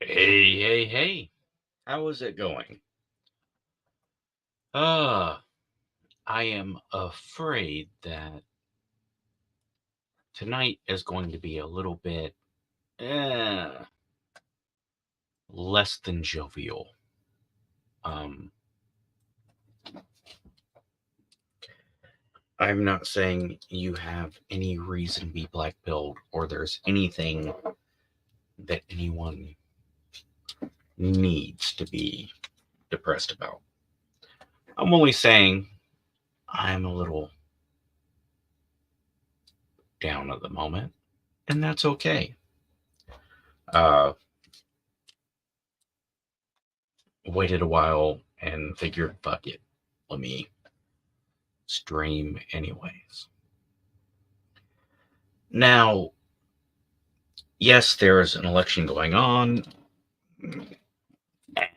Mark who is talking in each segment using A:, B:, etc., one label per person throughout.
A: Hey, hey, hey. How is it going? Uh, I am afraid that tonight is going to be a little bit eh, less than jovial. Um, I'm not saying you have any reason to be black-pilled or there's anything that anyone needs to be depressed about. I'm only saying I'm a little down at the moment, and that's okay. Uh, Waited a while and figured, fuck it. Let me stream anyways. Now, yes, there is an election going on,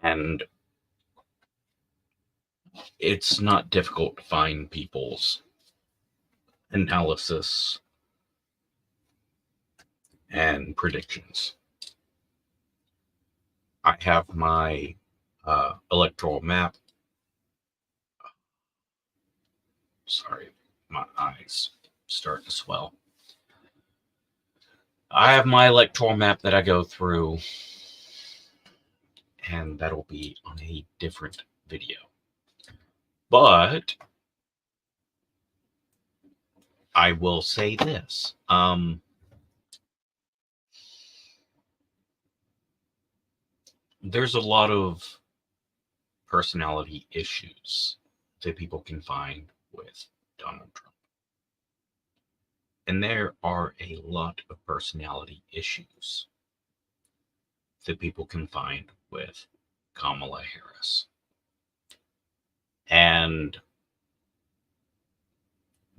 A: and it's not difficult to find people's analysis and predictions. I have my electoral map. Sorry, my eyes starting to swell. I have my electoral map that I go through, and that'll be on a different video. But I will say this. There's a lot of personality issues that people can find with Donald Trump. And there are a lot of personality issues that people can find with Kamala Harris. And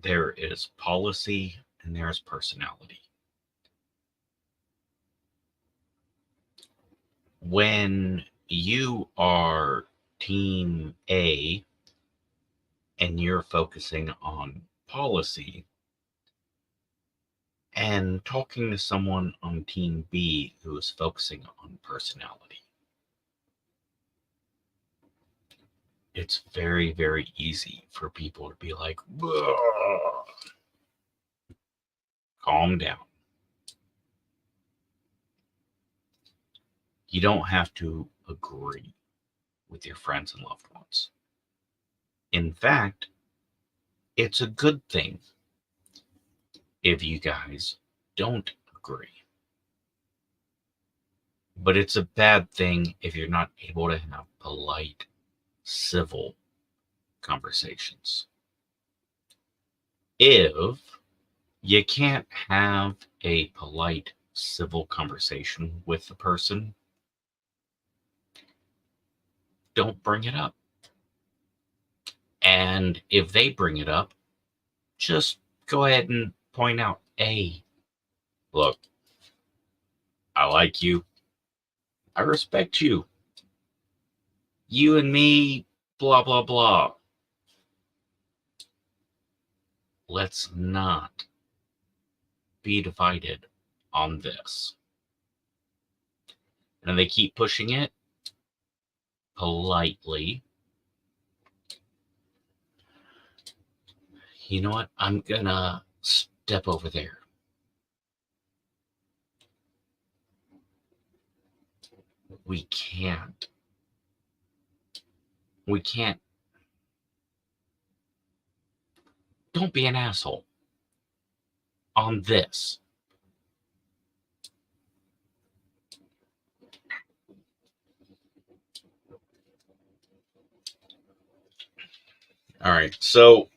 A: there is policy and there's personality. When you are Team A and you're focusing on policy, and talking to someone on Team B who is focusing on personality, it's very, very easy for people to be like, calm down. You don't have to agree with your friends and loved ones. In fact, it's a good thing if you guys don't agree. But it's a bad thing if you're not able to have polite, civil conversations. If you can't have a polite, civil conversation with the person, don't bring it up. And if they bring it up, just go ahead and point out, hey, look, I like you. I respect you. You and me, blah, blah, blah. Let's not be divided on this. And they keep pushing it politely. You know what? I'm gonna step over there. We can't. We can't. Don't be an asshole on this. All right. So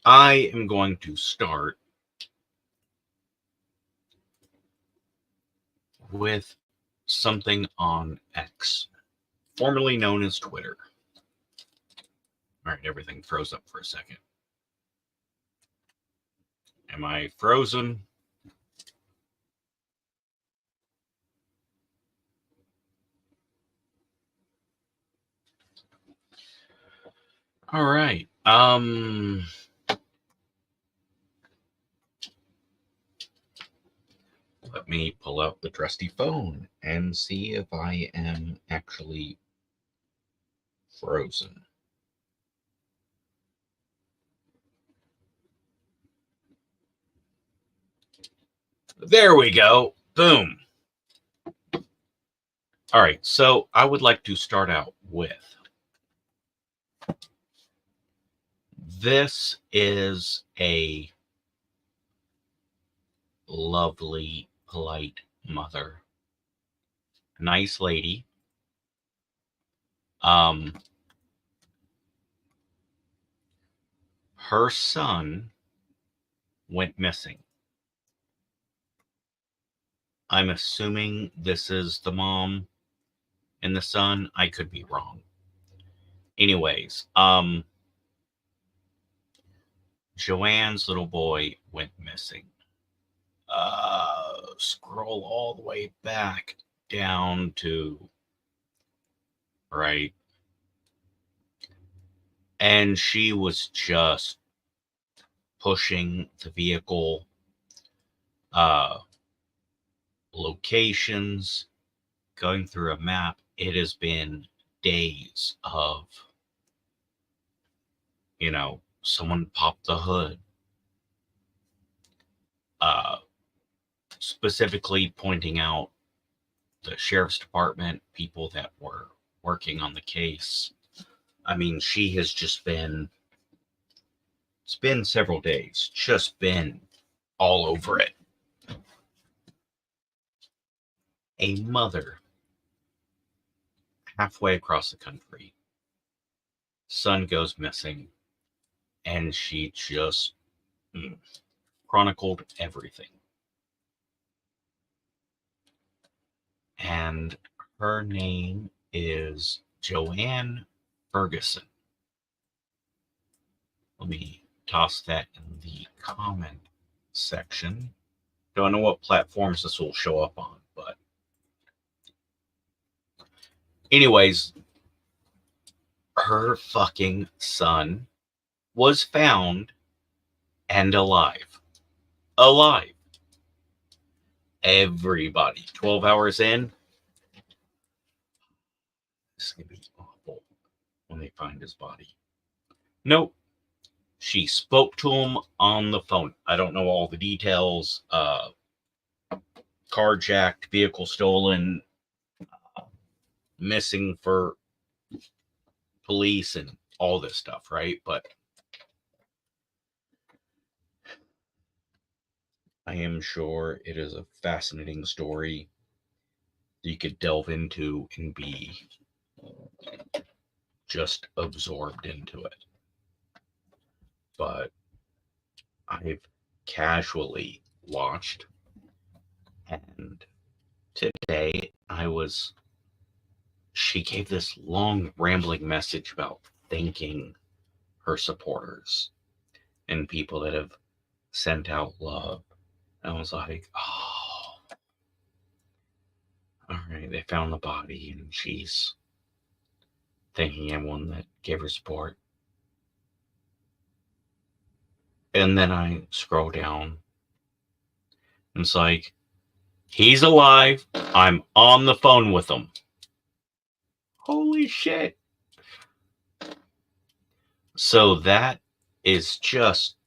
A: I am going to start with something on X, formerly known as Twitter. All right, everything froze up for a second. Am I frozen? All right. Let me pull out the trusty phone and see if I am actually frozen. There we go. Boom. All right, so I would like to start out with this is a lovely, polite mother. Nice lady. Um, her son went missing. I'm assuming this is the mom and the son. I could be wrong. Anyways, Joanne's little boy went missing. Scroll all the way back down to right. And she was just pushing the vehicle, uh, locations, going through a map. It has been days of, someone popped the hood, uh, specifically pointing out the sheriff's department, people that were working on the case. I mean, she has just been, it's been several days, just been all over it. A mother halfway across the country, son goes missing, and she just chronicled everything. And her name is Joanne Ferguson. Let me toss that in the comment section. Don't know what platforms this will show up on, but anyways, her fucking son was found and alive. Alive. Everybody. 12 hours in. This is going to be awful when they find his body. Nope. She spoke to him on the phone. I don't know all the details. Carjacked, vehicle stolen, missing for police and all this stuff, right? But I am sure it is a fascinating story you could delve into and be just absorbed into it. But I've casually watched, and today she gave this long rambling message about thanking her supporters and people that have sent out love. I was like, oh, all right, they found the body, and she's thanking everyone that gave her support. And then I scroll down, and it's like, he's alive. I'm on the phone with him. Holy shit. So that is just,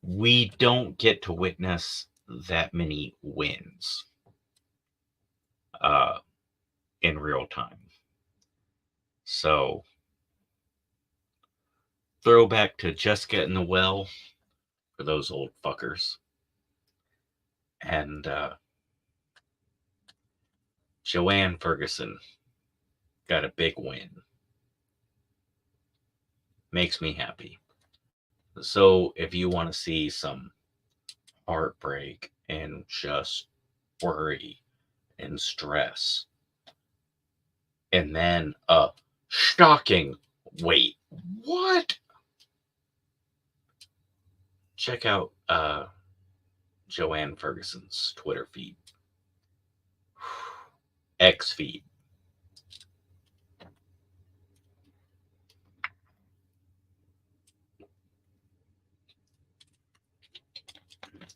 A: we don't get to witness that many wins in real time. So, throwback to Jessica in the Well for those old fuckers. And Joanne Ferguson got a big win. Makes me happy. So, if you want to see some heartbreak and just worry and stress, and then a shocking wait, what? Check out Joanne Ferguson's Twitter feed, X feed.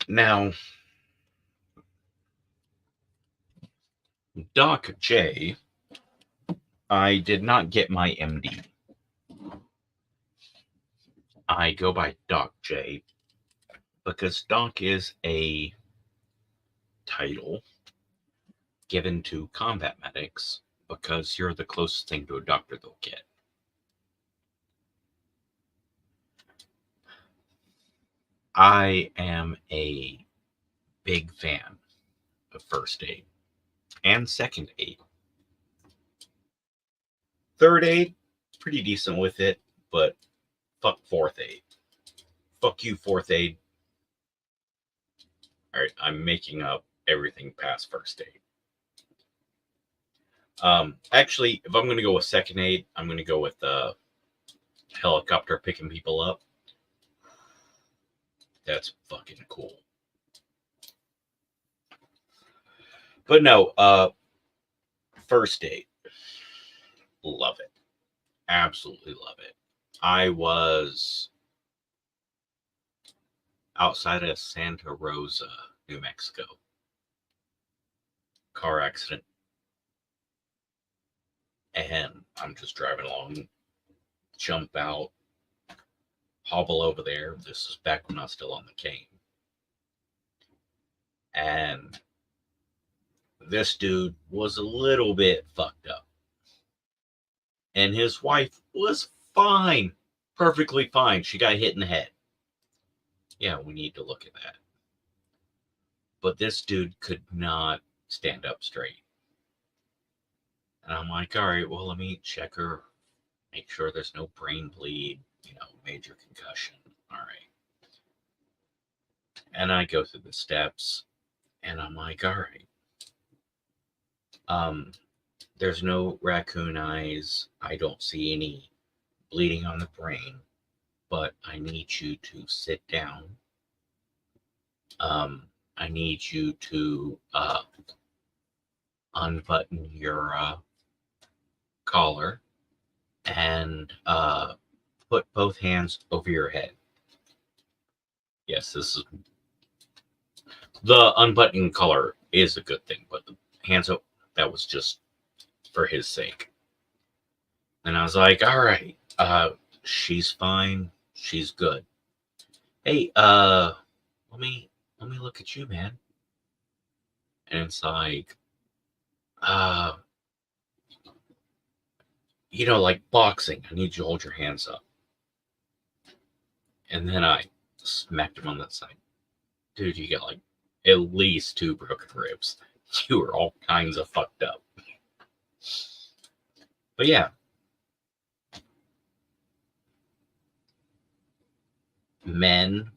A: Now, Doc J, I did not get my MD. I go by Doc J because Doc is a title given to combat medics because you're the closest thing to a doctor they'll get. I am a big fan of first aid and second aid. Third aid, pretty decent with it, but fuck fourth aid. Fuck you, fourth aid. Alright, I'm making up everything past first aid. Actually, if I'm going to go with second aid, I'm going to go with helicopter picking people up. That's fucking cool. But no, first aid. Love it. Absolutely love it. I was outside of Santa Rosa, New Mexico. Car accident. And I'm just driving along, jump out, hobble over there. This is back when I was still on the cane. And this dude was a little bit fucked up. And his wife was fine. Perfectly fine. She got hit in the head. Yeah, we need to look at that. But this dude could not stand up straight. And I'm like, all right, well, let me check her, make sure there's no brain bleed, major concussion. All right. And I go through the steps, and I'm like, all right. There's no raccoon eyes. I don't see any bleeding on the brain, but I need you to sit down. I need you to unbutton your collar and put both hands over your head. Yes, this is the unbuttoning collar is a good thing, but the hands up, that was just for his sake. And I was like, all right, she's fine, she's good. Hey, let me look at you, man. And it's like, like boxing, I need you to hold your hands up. And then I smacked him on that side. Dude, you got like at least 2 broken ribs. You were all kinds of fucked up. But yeah. Men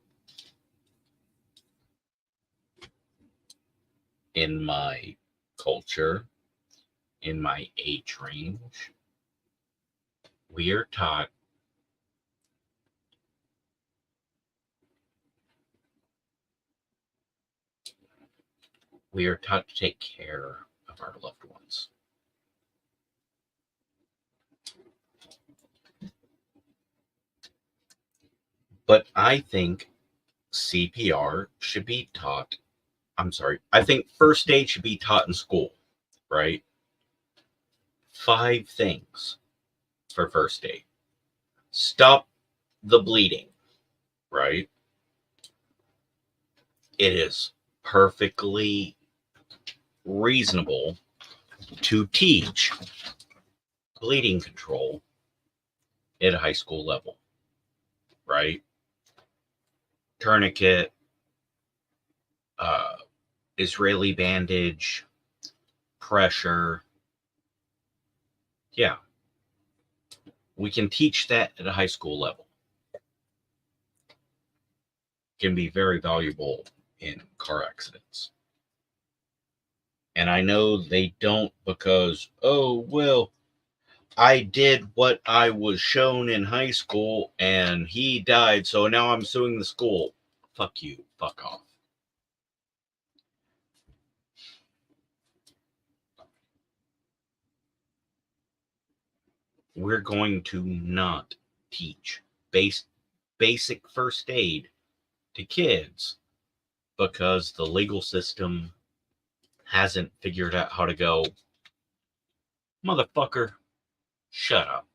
A: in my culture, in my age range, we are taught to take care of our loved ones. But I think CPR should be taught. I think first aid should be taught in school, right? 5 things for first aid. Stop the bleeding, right? It is perfectly reasonable to teach bleeding control at a high school level, right? Tourniquet, Israeli bandage, pressure. Yeah. We can teach that at a high school level. It can be very valuable in car accidents. And I know they don't because, oh, well, I did what I was shown in high school and he died, so now I'm suing the school. Fuck you. Fuck off. We're going to not teach basic first aid to kids because the legal system hasn't figured out how to go, motherfucker, shut up.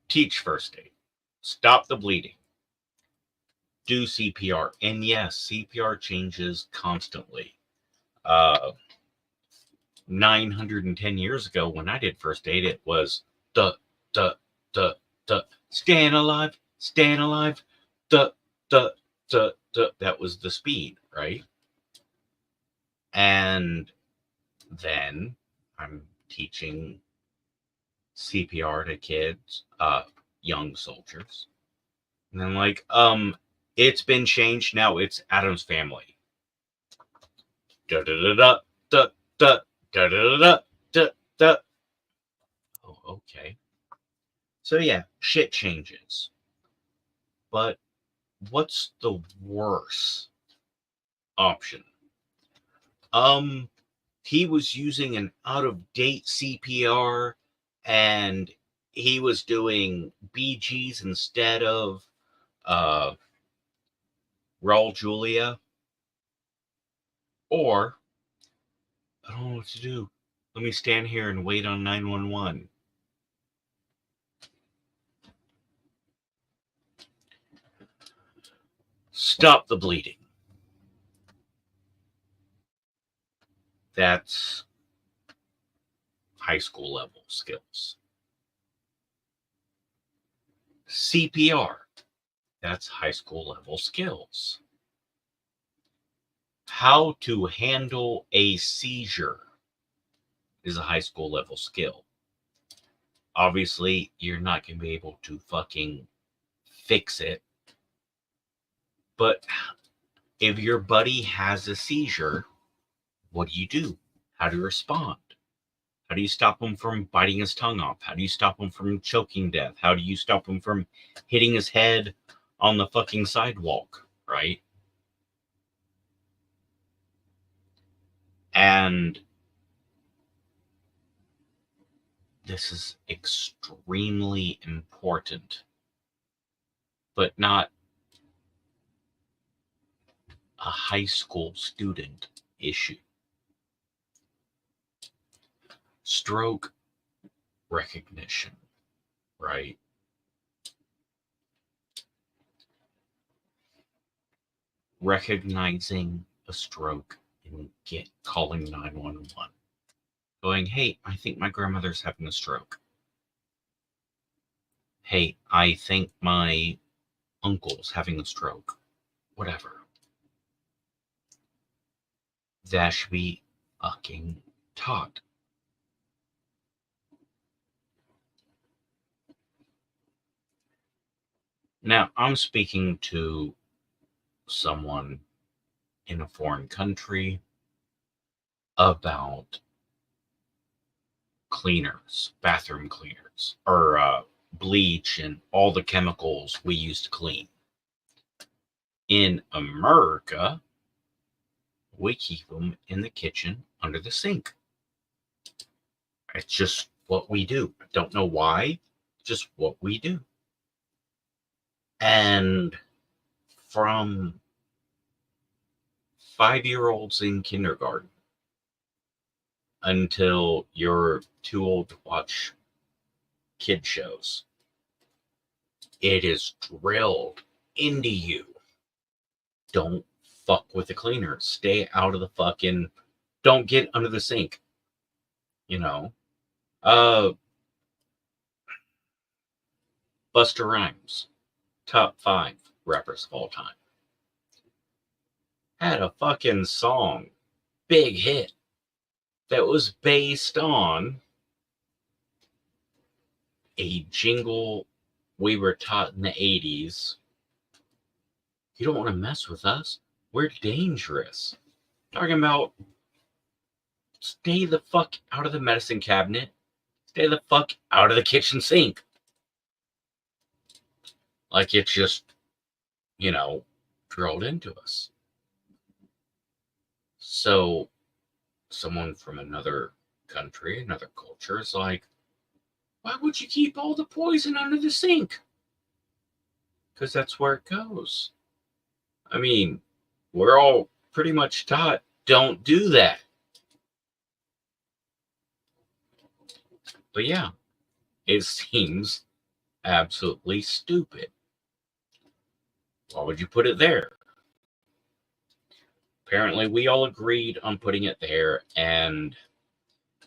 A: Teach first aid. Stop the bleeding. Do CPR. And yes, CPR changes constantly. 910 years ago, when I did first aid, it was duh, duh, duh, duh, stand alive, duh, duh, duh, duh. That was the speed, right? And then I'm teaching CPR to kids, young soldiers. And then like, it's been changed. Now it's Adam's Family. Da da da da da da da da da da da. Oh, okay. So yeah, shit changes. But what's the worst option? He was using an out-of-date CPR, and he was doing BGs instead of Raul Julia. Or, I don't know what to do. Let me stand here and wait on 911. Stop the bleeding. That's high school level skills. CPR. That's high school level skills. How to handle a seizure is a high school level skill. Obviously, you're not going to be able to fucking fix it. But if your buddy has a seizure, what do? How do you respond? How do you stop him from biting his tongue off? How do you stop him from choking death? How do you stop him from hitting his head on the fucking sidewalk, right? And this is extremely important, but not a high school student issue. Stroke recognition, right? Recognizing a stroke and calling 911. Going, hey, I think my grandmother's having a stroke. Hey, I think my uncle's having a stroke. Whatever. That should be fucking taught. Now, I'm speaking to someone in a foreign country about cleaners, bathroom cleaners, or bleach and all the chemicals we use to clean. In America, we keep them in the kitchen under the sink. It's just what we do. I don't know why, just what we do. And from 5-year-olds in kindergarten until you're too old to watch kid shows, it is drilled into you. Don't fuck with the cleaners. Stay out of the fucking, don't get under the sink. You know? Busta Rhymes, top 5 rappers of all time, had a fucking song, big hit, that was based on a jingle we were taught in the 80s. You don't want to mess with us. We're dangerous. Talking about stay the fuck out of the medicine cabinet. Stay the fuck out of the kitchen sink. Like it's just, drilled into us. So someone from another country, another culture is like, why would you keep all the poison under the sink? because that's where it goes. I mean, we're all pretty much taught don't do that. But yeah, it seems absolutely stupid. Why would you put it there? Apparently, we all agreed on putting it there, and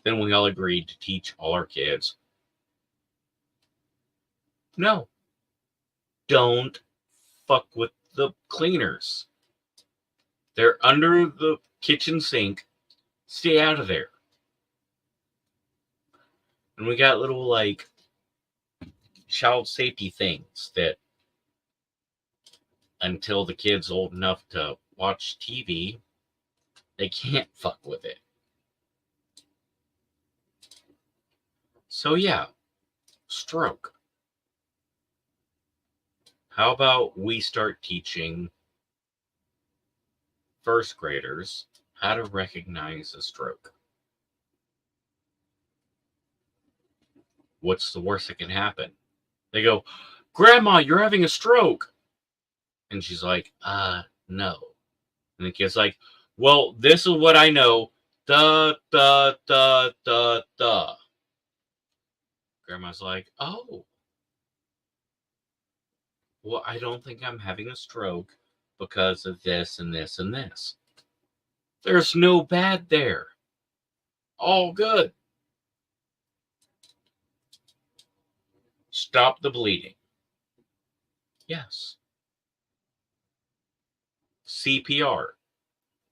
A: then we all agreed to teach all our kids no, don't fuck with the cleaners. They're under the kitchen sink. Stay out of there. And we got little, like, child safety things that until the kid's old enough to watch TV, they can't fuck with it. So, yeah, stroke. How about we start teaching first graders how to recognize a stroke? What's the worst that can happen? They go, Grandma, you're having a stroke. And she's like, no. And the kid's like, well, this is what I know. Da, da, da, da, da. Grandma's like, oh, well, I don't think I'm having a stroke because of this and this and this. There's no bad there. All good. Stop the bleeding. Yes. CPR.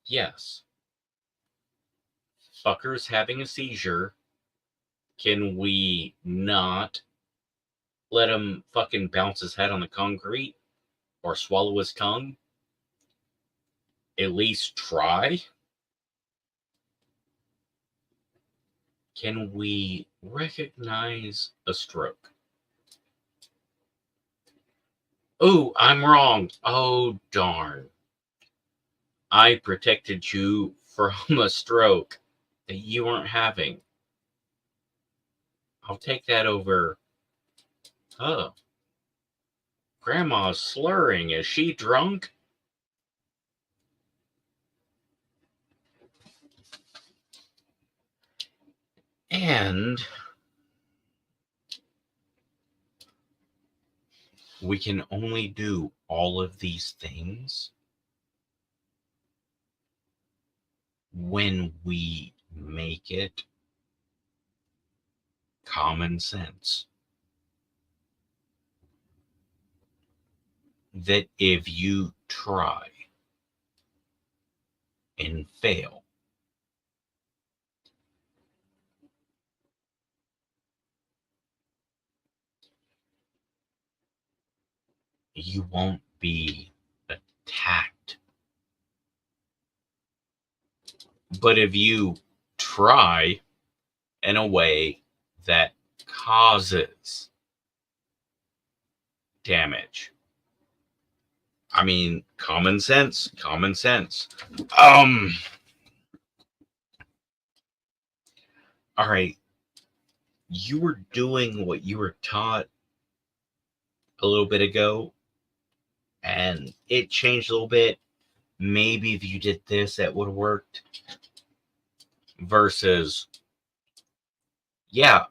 A: Yes. Fucker's having a seizure. Can we not let him fucking bounce his head on the concrete or swallow his tongue? At least try? Can we recognize a stroke? Oh, I'm wrong. Oh, darn. I protected you from a stroke that you weren't having. I'll take that over. Oh, Grandma's slurring. Is she drunk? And we can only do all of these things when we make it common sense. That if you try and fail, you won't be attacked. But if you try in a way that causes damage, I mean, common sense, common sense. All right, you were doing what you were taught a little bit ago, and it changed a little bit. Maybe if you did this, that would have worked. Versus, yeah,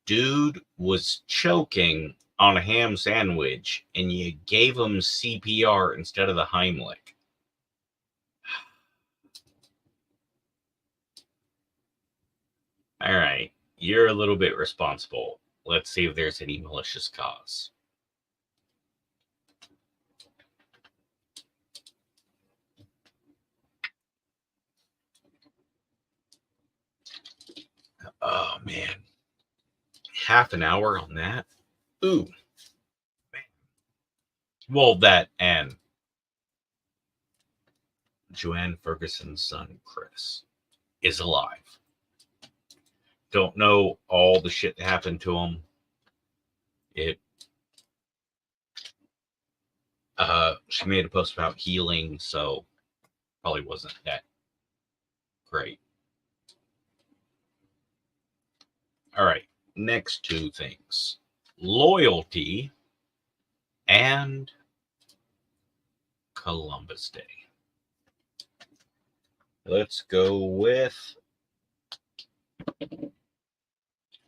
A: dude was choking on a ham sandwich, and you gave him CPR instead of the Heimlich. All right, you're a little bit responsible. Let's see if there's any malicious cause. Oh, man. Half an hour on that? Ooh. Man. Well, that and Joanne Ferguson's son, Chris, is alive. Don't know all the shit that happened to him. She made a post about healing, so probably wasn't that great. All right, next two things. loyalty, and Columbus Day. Let's go with...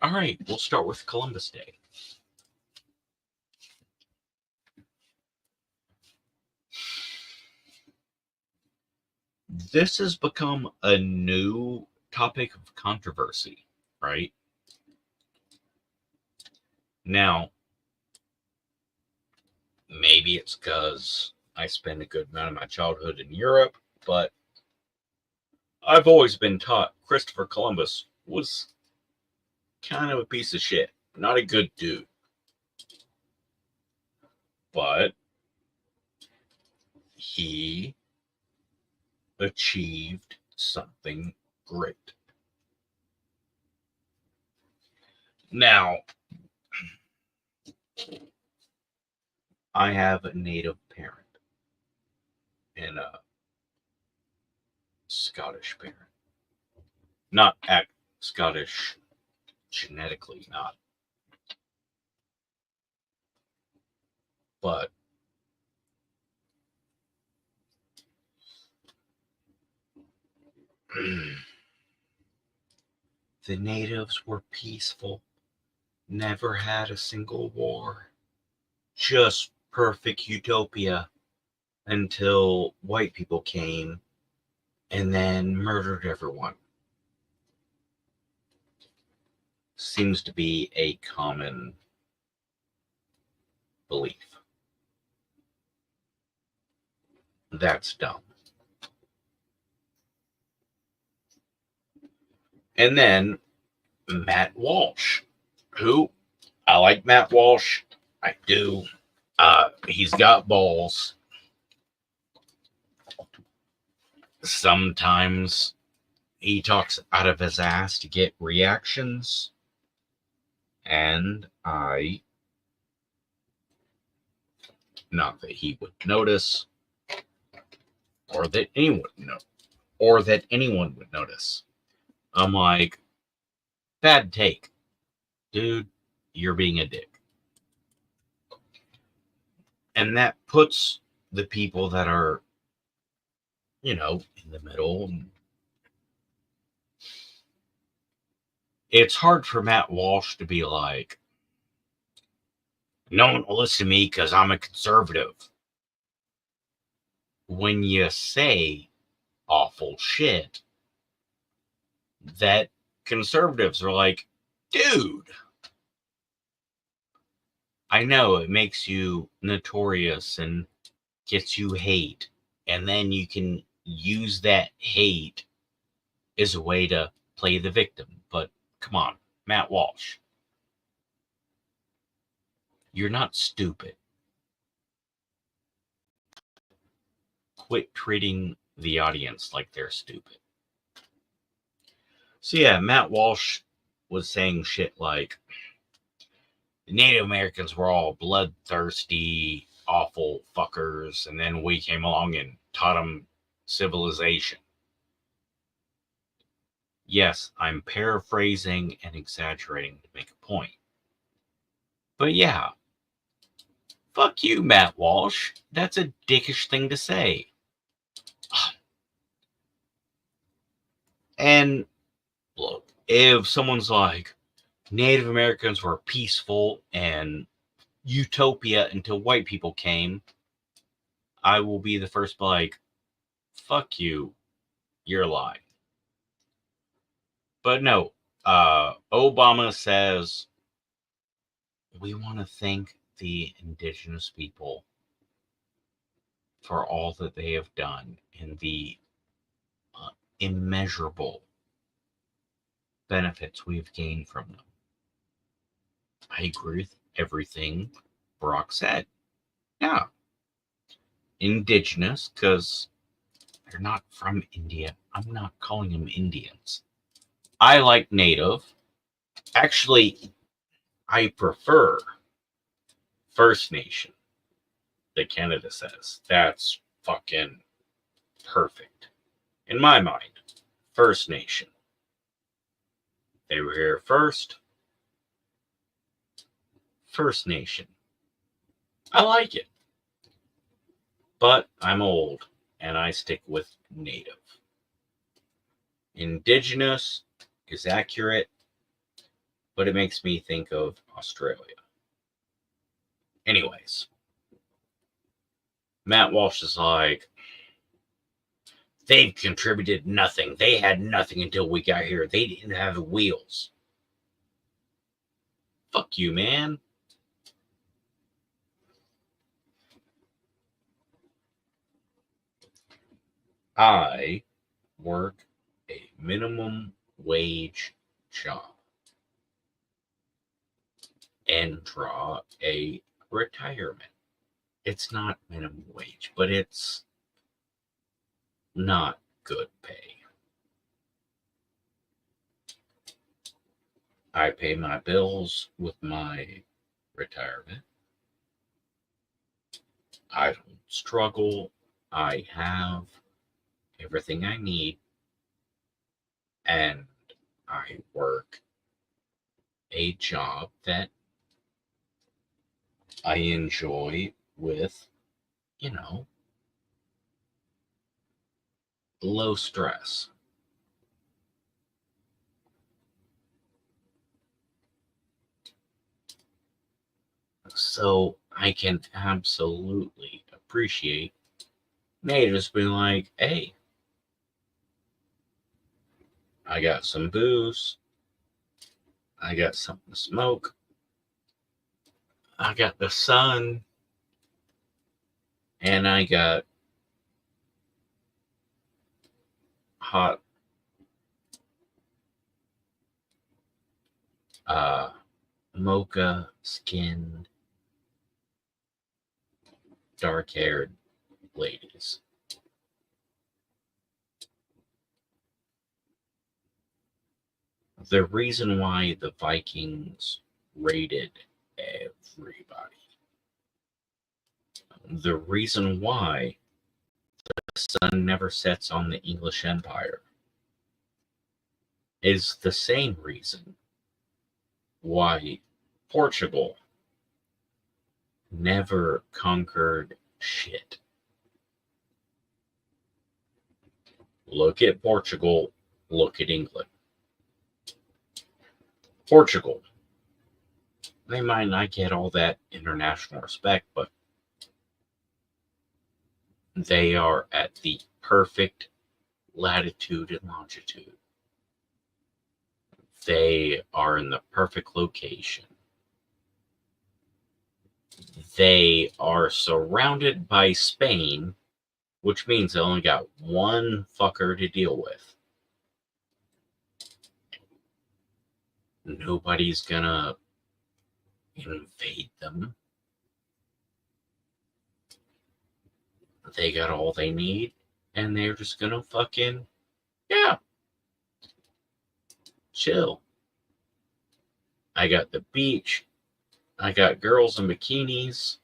A: All right, we'll start with Columbus Day. This has become a new topic of controversy, right? Now, maybe it's because I spent a good amount of my childhood in Europe, but I've always been taught Christopher Columbus was kind of a piece of shit. Not a good dude. But he achieved something great. Now, I have a native parent and a Scottish parent. Not Scottish genetically, not. But the natives were peaceful, never had a single war, just perfect utopia until white people came and then murdered everyone. Seems to be a common belief. That's dumb. And then Matt Walsh, who I like Matt Walsh. I do. He's got balls. Sometimes he talks out of his ass to get reactions. And not that he would notice, or that anyone would notice. I'm like, bad take. Dude, you're being a dick. And that puts the people that are, in the middle. It's hard for Matt Walsh to be like, no one will listen to me because I'm a conservative. When you say awful shit, that conservatives are like, dude, I know it makes you notorious and gets you hate. And then you can use that hate as a way to play the victim. But come on, Matt Walsh. You're not stupid. Quit treating the audience like they're stupid. So yeah, Matt Walsh was saying shit like, the Native Americans were all bloodthirsty, awful fuckers, and then we came along and taught them civilization. Yes, I'm paraphrasing and exaggerating to make a point. But yeah, fuck you, Matt Walsh. That's a dickish thing to say. And look, if someone's like, Native Americans were peaceful and utopia until white people came, I will be the first to be like, fuck you, you're lying. But no, Obama says, we want to thank the indigenous people for all that they have done and the immeasurable benefits we've gained from them. I agree with everything Barack said. Yeah. Indigenous, because they're not from India. I'm not calling them Indians. I like Native. Actually, I prefer First Nation, that Canada says. That's fucking perfect. In my mind, First Nation. They were here first. First Nation. I like it. But I'm old, and I stick with Native. Indigenous is accurate, but it makes me think of Australia. Anyways, Matt Walsh is like, they've contributed nothing. They had nothing until we got here. They didn't have wheels. Fuck you, man. I work a minimum wage job and draw a retirement. It's not minimum wage, but it's not good pay. I pay my bills with my retirement. I don't struggle. I have everything I need, and I work a job that I enjoy with, low stress. So I can absolutely appreciate natives being like, hey, I got some booze. I got something to smoke. I got the sun. And I got hot mocha skinned, dark haired ladies. The reason why the Vikings raided everybody, the reason why the sun never sets on the English Empire is the same reason why Portugal never conquered shit. Look at Portugal, look at England. Portugal, they might not get all that international respect, but they are at the perfect latitude and longitude. They are in the perfect location. They are surrounded by Spain, which means they only got one fucker to deal with. Nobody's gonna invade them. They got all they need, and they're just gonna fucking, yeah, chill. I got the beach. I got girls in bikinis.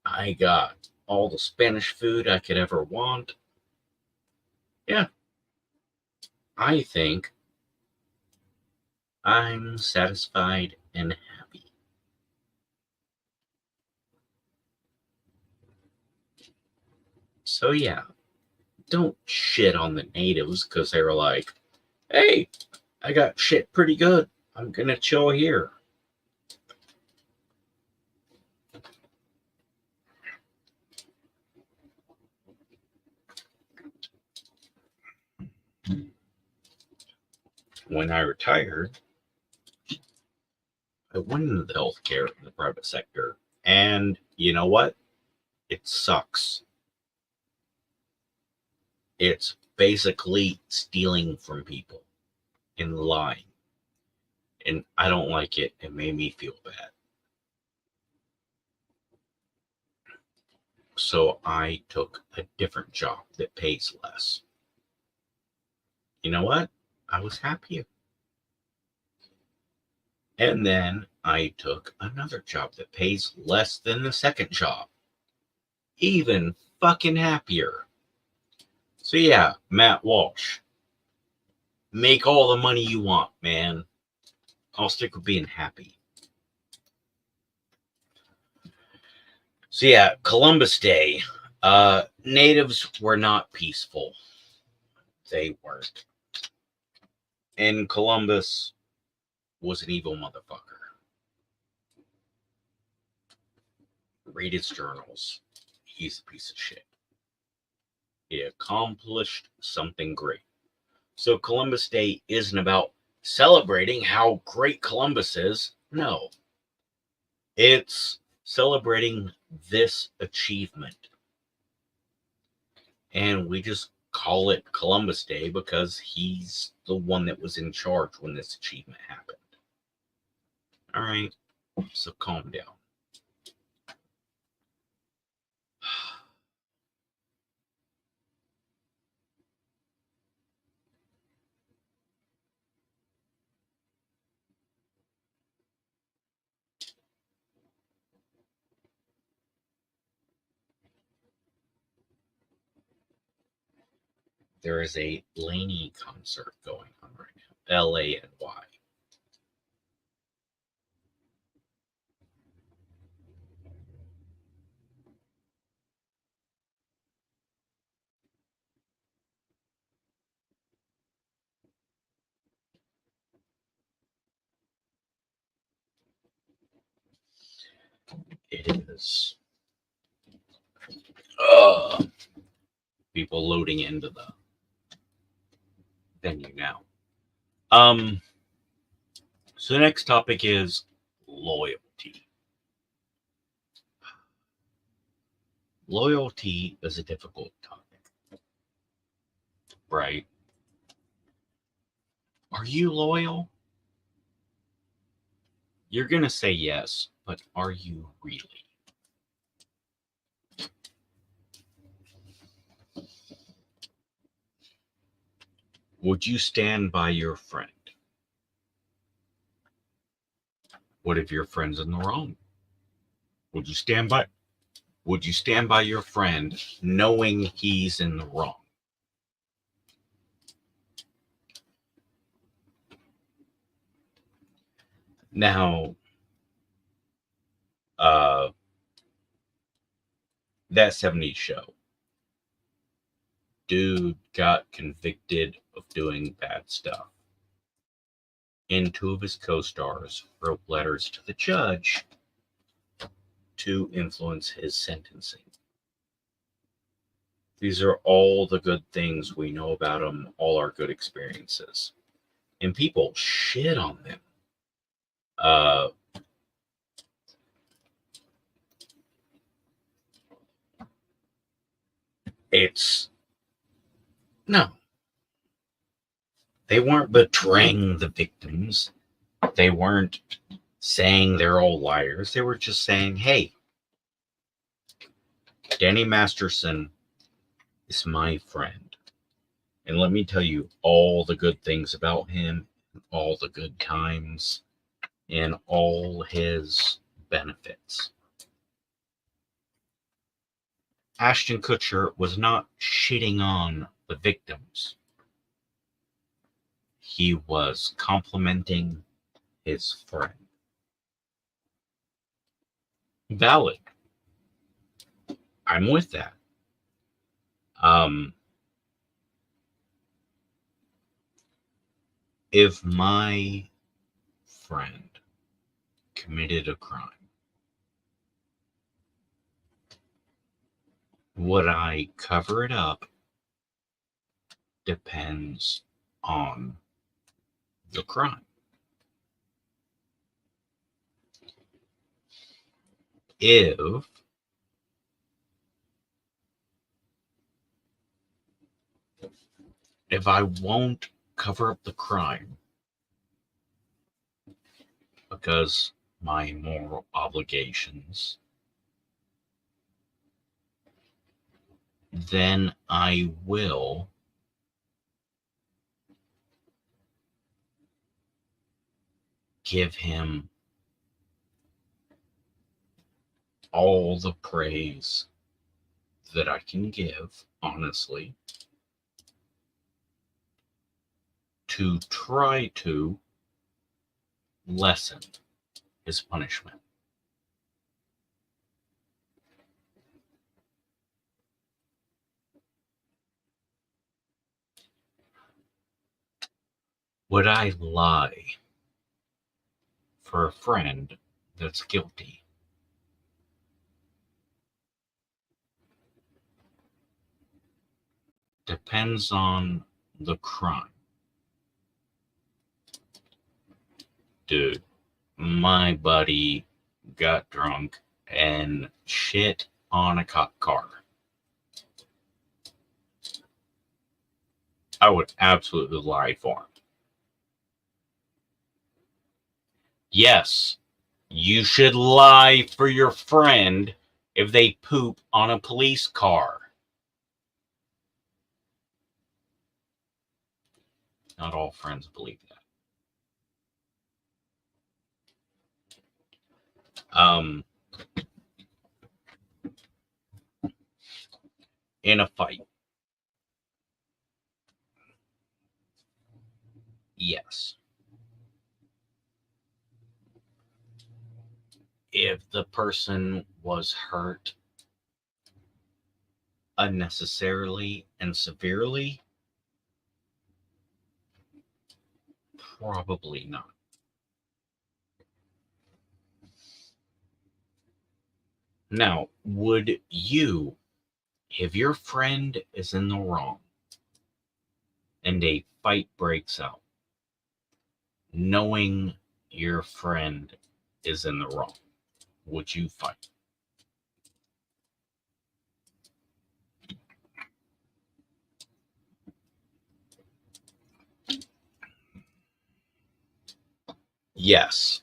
A: I got all the Spanish food I could ever want. Yeah. I think I'm satisfied and happy. So yeah, don't shit on the natives because they were like, hey, I got shit pretty good. I'm gonna chill here. When I retired, I went into the healthcare in the private sector. And you know what? It sucks. It's basically stealing from people and lying. And I don't like it. It made me feel bad. So I took a different job that pays less. You know what? I was happier. And then I took another job that pays less than the second job. Even fucking happier. So yeah, Matt Walsh. Make all the money you want, man. I'll stick with being happy. So yeah, Columbus Day. Natives were not peaceful. They weren't. And Columbus was an evil motherfucker. Read his journals. He's a piece of shit. He accomplished something great. So Columbus Day isn't about celebrating how great Columbus is. No. It's celebrating this achievement. And we just call it Columbus Day because he's the one that was in charge when this achievement happened. All right, so calm down. There is a Laney concert going on right now. LANY. It is people loading into the venue now. So the next topic is loyalty. Loyalty is a difficult topic, right? Are you loyal? You're going to say yes, but are you really? Would you stand by your friend? What if your friend's in the wrong? Would you stand by your friend knowing he's in the wrong? Now, that 70s show, dude got convicted of doing bad stuff. And two of his co-stars wrote letters to the judge to influence his sentencing. These are all the good things we know about him, all our good experiences. And people shit on them. It's no. They weren't betraying the victims. They weren't saying they're all liars. They were just saying, hey, Danny Masterson is my friend. And let me tell you all the good things about him, all the good times, and all his benefits. Ashton Kutcher was not shitting on the victims. He was complimenting his friend. Valid. I'm with that. If my friend committed a crime, would I cover it up? Depends on the crime. If I won't cover up the crime because my moral obligations, then I will give him all the praise that I can give, honestly, to try to lessen his punishment. Would I lie for a friend that's guilty? Depends on the crime. Dude, my buddy got drunk and shit on a cop car. I would absolutely lie for him. Yes, you should lie for your friend if they poop on a police car. Not all friends believe that. In a fight, yes. If the person was hurt unnecessarily and severely, probably not. Now, would you, if your friend is in the wrong and a fight breaks out, knowing your friend is in the wrong, would you fight? Yes.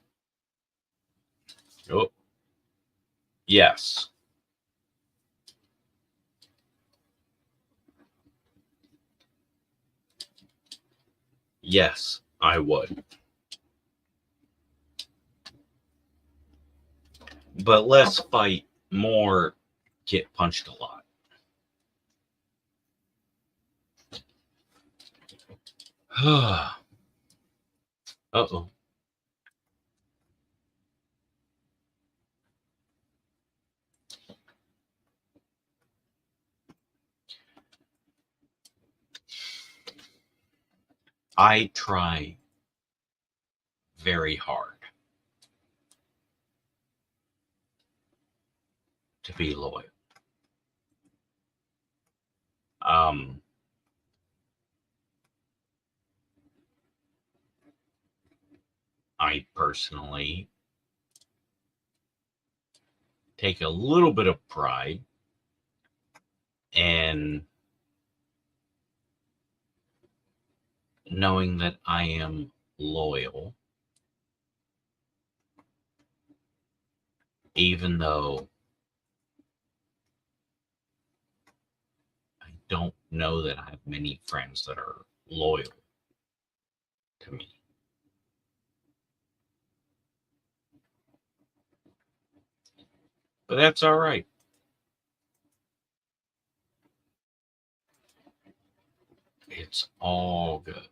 A: Oh, yes. Yes, I would. But less fight, more get punched a lot. Uh-oh. I try very hard to be loyal. Um, I personally take a little bit of pride in knowing that I am loyal, even though I don't know that I have many friends that are loyal to me. But that's all right. It's all good.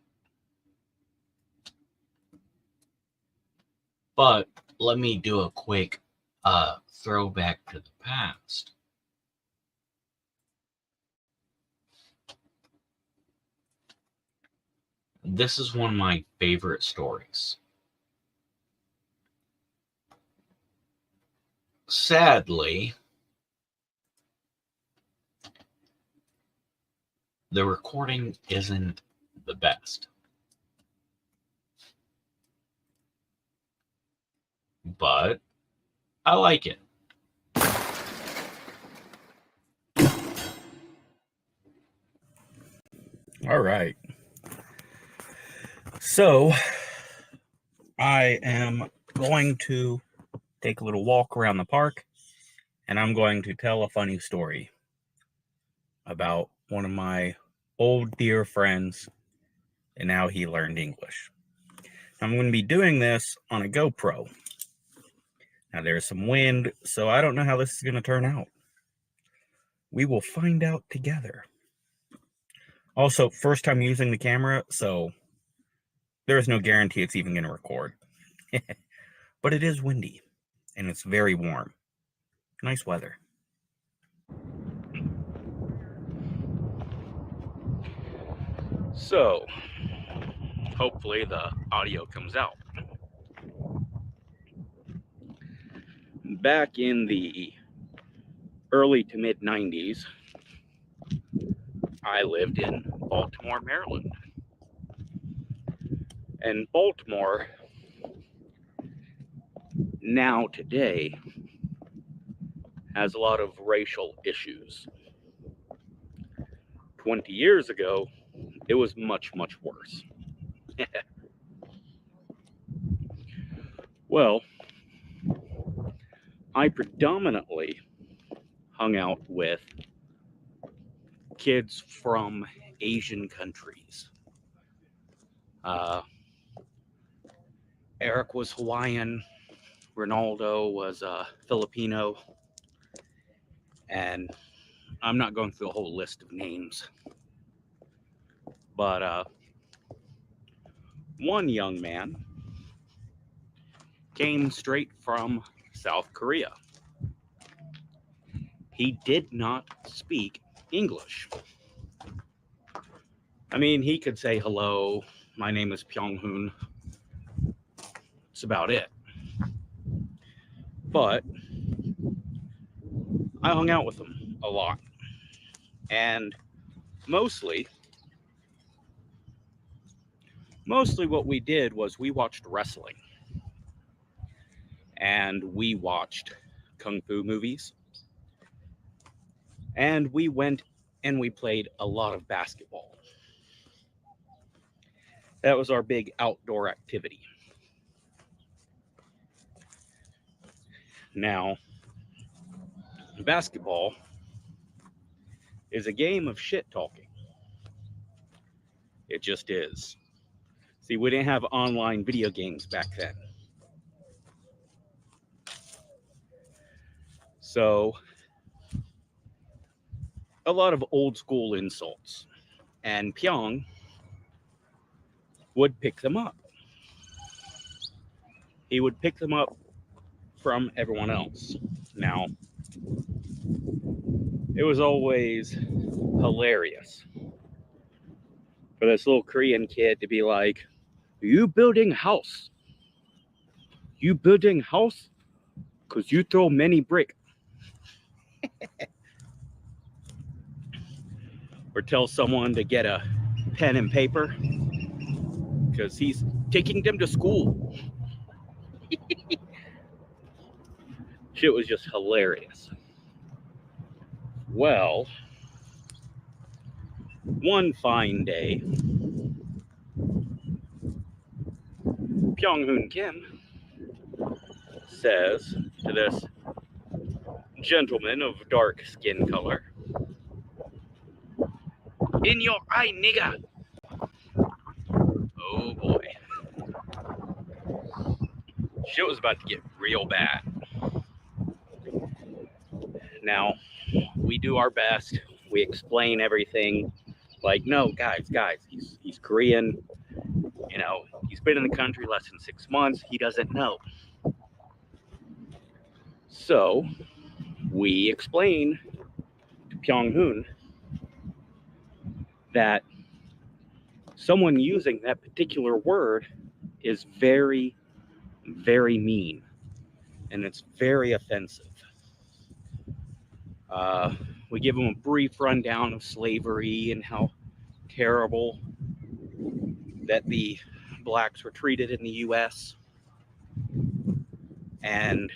A: But let me do a quick throwback to the past. This is one of my favorite stories. Sadly, the recording isn't the best, but I like it. All right. So, I am going to take a little walk around the park and I'm going to tell a funny story about one of my old dear friends and how he learned English. I'm going to be doing this on a GoPro. Now, there's some wind, so I don't know how this is going to turn out. We will find out together. Also, first time using the camera, so there is no guarantee it's even going to record. But it is windy, and it's very warm. Nice weather. So,
B: Hopefully the audio comes out. Back in the early to mid 90s, I lived in Baltimore, Maryland. And Baltimore, now today, has a lot of racial issues. 20 years ago, it was much, much worse. Well, I predominantly hung out with kids from Asian countries. Eric was Hawaiian, Ronaldo was Filipino, and I'm not going through a whole list of names, but one young man came straight from South Korea. He did not speak English. I mean, he could say hello, my name is Pyong-hoon. That's about it. But I hung out with him a lot. And mostly what we did was we watched wrestling. And we watched kung fu movies. And we went and we played a lot of basketball. That was our big outdoor activity. Now, basketball is a game of shit talking. It just is. See, we didn't have online video games back then. So, a lot of old school insults. And Pyong would pick them up. He would pick them up from everyone else. Now, it was always hilarious for this little Korean kid to be like, "You building house? You building house? Because you throw many brick." Or tell someone to get a pen and paper because he's taking them to school. Shit was just hilarious. Well, one fine day, Pyong-hoon Kim says to this gentleman of dark skin color, "In your eye, nigga." Oh boy. Shit was about to get real bad. Now, we do our best. We explain everything. Like, no, guys, he's Korean. You know, he's been in the country less than 6 months. He doesn't know. So, we explain to Pyong-hoon that someone using that particular word is very, very mean. And it's very offensive. We give him a brief rundown of slavery and how terrible that the blacks were treated in the U.S. And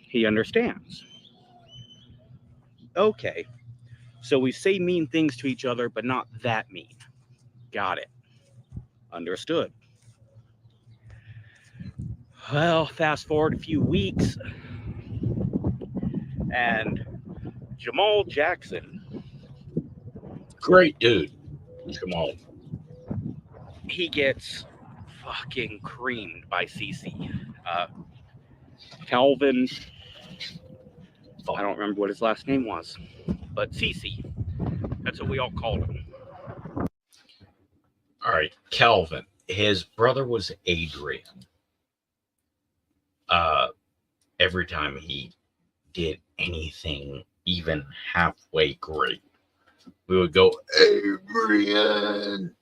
B: he understands. Okay, so we say mean things to each other, but not that mean. Got it. Understood. Well, fast forward a few weeks, and Jamal Jackson,
A: Great dude, Jamal.
B: he gets fucking creamed by CC. Calvin, I don't remember what his last name was, but CC. That's what we all called him.
A: All right, Calvin. His brother was Adrian. Every time he did anything even halfway great, we would go, "Adrian."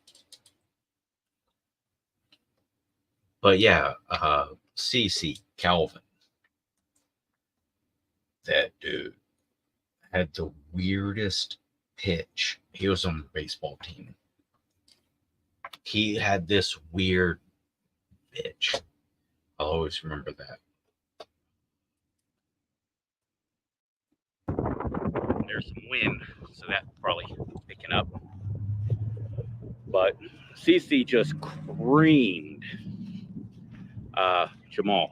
A: But yeah, CC Calvin, that dude had the weirdest pitch. He was on the baseball team. He had this weird pitch. I'll always remember that.
B: There's some wind, so that's probably picking up. But CC just creamed Jamal.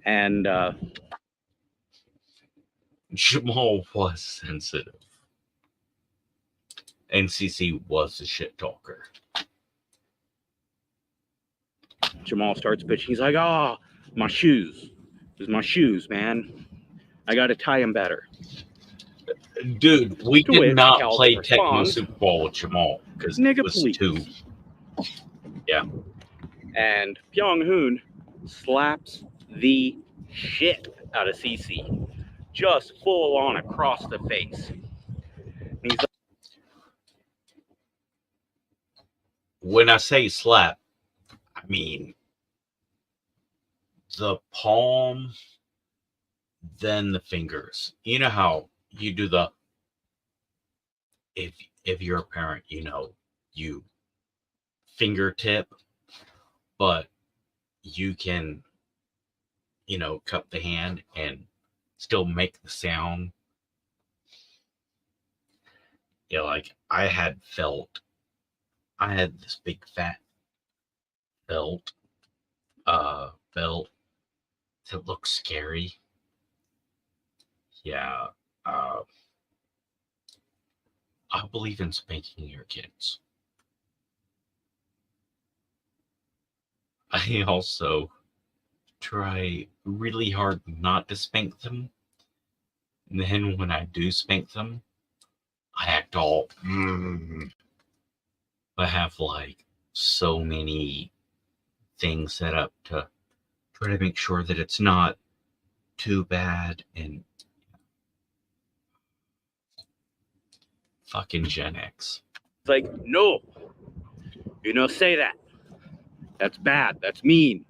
B: And
A: Jamal was sensitive. And CC was a shit talker.
B: Jamal starts pitching. He's like, "Oh, my shoes. This is my shoes, man. I got to tie them better."
A: Dude, we
B: To
A: did
B: which
A: not
B: Calvin
A: play Techno
B: responds,
A: Super Bowl with Jamal because it
B: "Nigga,
A: was
B: please."
A: too. Yeah.
B: And Pyong-hoon slaps the shit out of CC, just full on across the face. And he's like,
A: When I say slap, I mean the palm, then the fingers. You know how you do the if you're a parent, you know, you fingertip, but you can, you know, cup the hand and still make the sound. Yeah, like I had this big fat belt that looks scary. Yeah. Uh I believe in spanking your kids. I also try really hard not to spank them. And then when I do spank them, I act all. I have like so many things set up to try to make sure that it's not too bad. And fucking Gen X.
B: It's like, "No, you don't say that. That's bad. That's mean.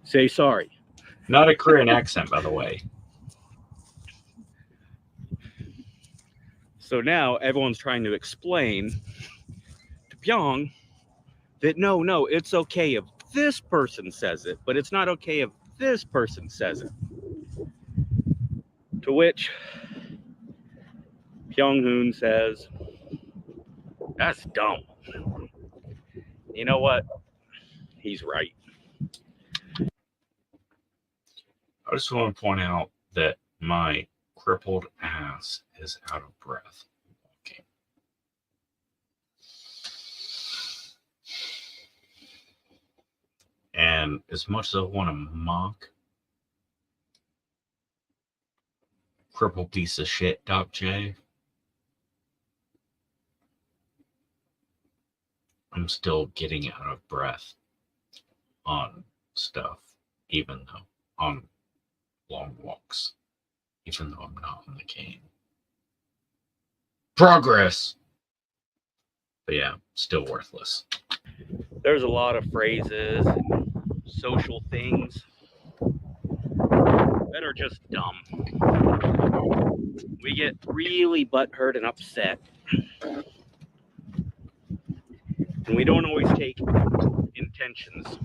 B: Say sorry."
A: Not a Korean accent, by the way.
B: So now everyone's trying to explain to Pyong that no, it's okay if this person says it, but it's not okay if this person says it. To which Pyong-hoon says, "That's dumb." You know what? He's right.
A: I just want to point out that my crippled ass is out of breath walking. And as much as I want to mock crippled piece of shit Doc J, I'm still getting out of breath on stuff, even though on long walks, even though I'm not on the cane. Progress! But yeah, still worthless.
B: There's a lot of phrases and social things that are just dumb. We get really butthurt and upset, and we don't always take intentions.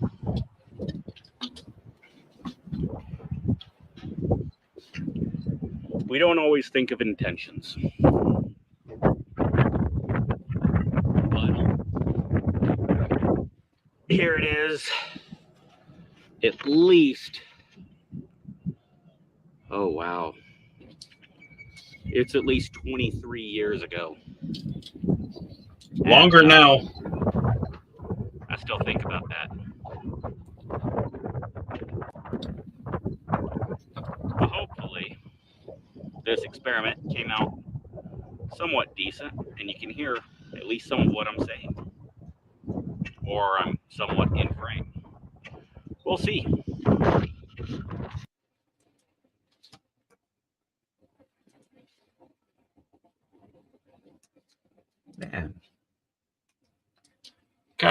B: We don't always think of intentions. But here it is. At least, oh wow, it's at least 23 years ago.
A: Longer
B: And,
A: now.
B: I still think about that. But hopefully, this experiment came out somewhat decent, and you can hear at least some of what I'm saying. Or I'm somewhat in frame. We'll see.
A: Man.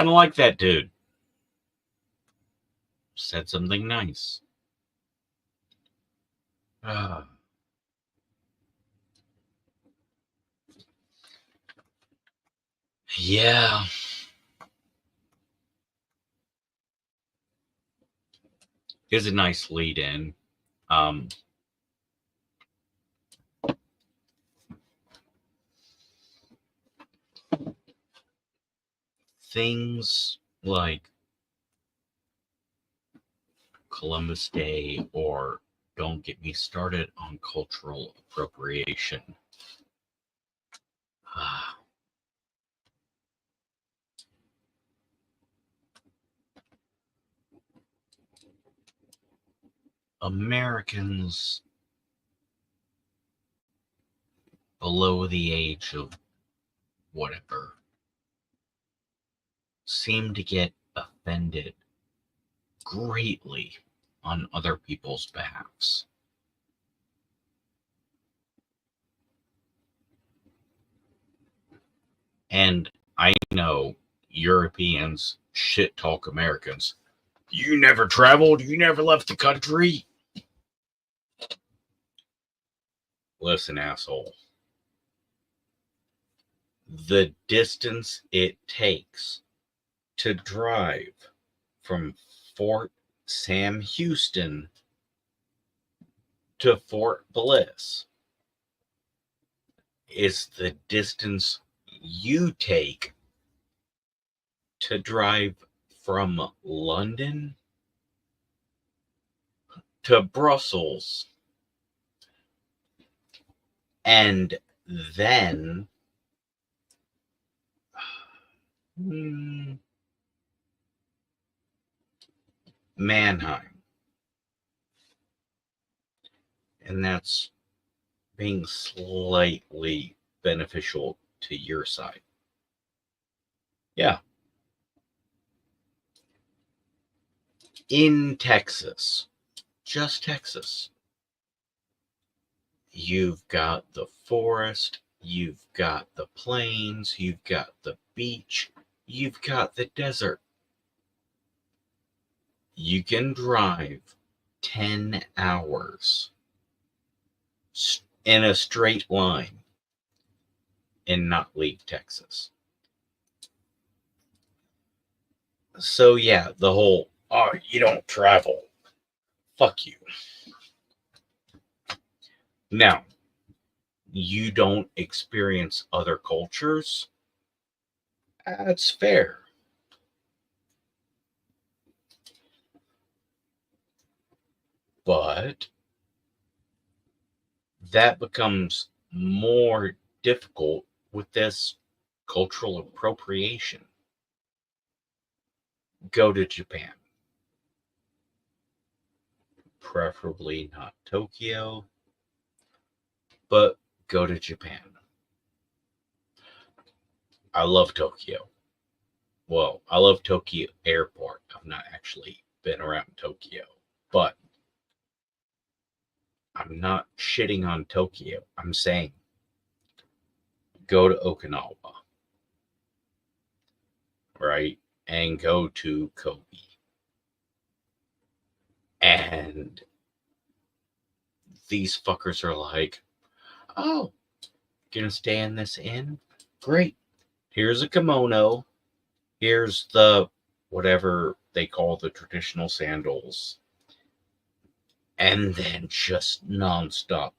A: kind of like that dude. Said something nice. Yeah. Here's a nice lead in. Things like Columbus Day, or don't get me started on cultural appropriation. Americans below the age of whatever seem to get offended greatly on other people's behalfs. And I know Europeans shit talk Americans. You never traveled, you never left the country. Listen, asshole. The distance it takes to drive from Fort Sam Houston to Fort Bliss is the distance you take to drive from London to Brussels and then Mannheim. And that's being slightly beneficial to your side. Yeah. In Texas, just Texas, you've got the forest, you've got the plains, you've got the beach, you've got the desert. You can drive 10 hours in a straight line and not leave Texas. So yeah, the whole, oh, you don't travel. Fuck you. Now, you don't experience other cultures. That's fair. But that becomes more difficult with this cultural appropriation. Go to Japan. Preferably not Tokyo, but go to Japan. I love Tokyo. Well, I love Tokyo Airport. I've not actually been around Tokyo, but I'm not shitting on Tokyo. I'm saying go to Okinawa, right? And go to Kobe. And these fuckers are like, oh, gonna stay in this inn? Great. Here's a kimono. Here's the whatever they call the traditional sandals. And then just nonstop.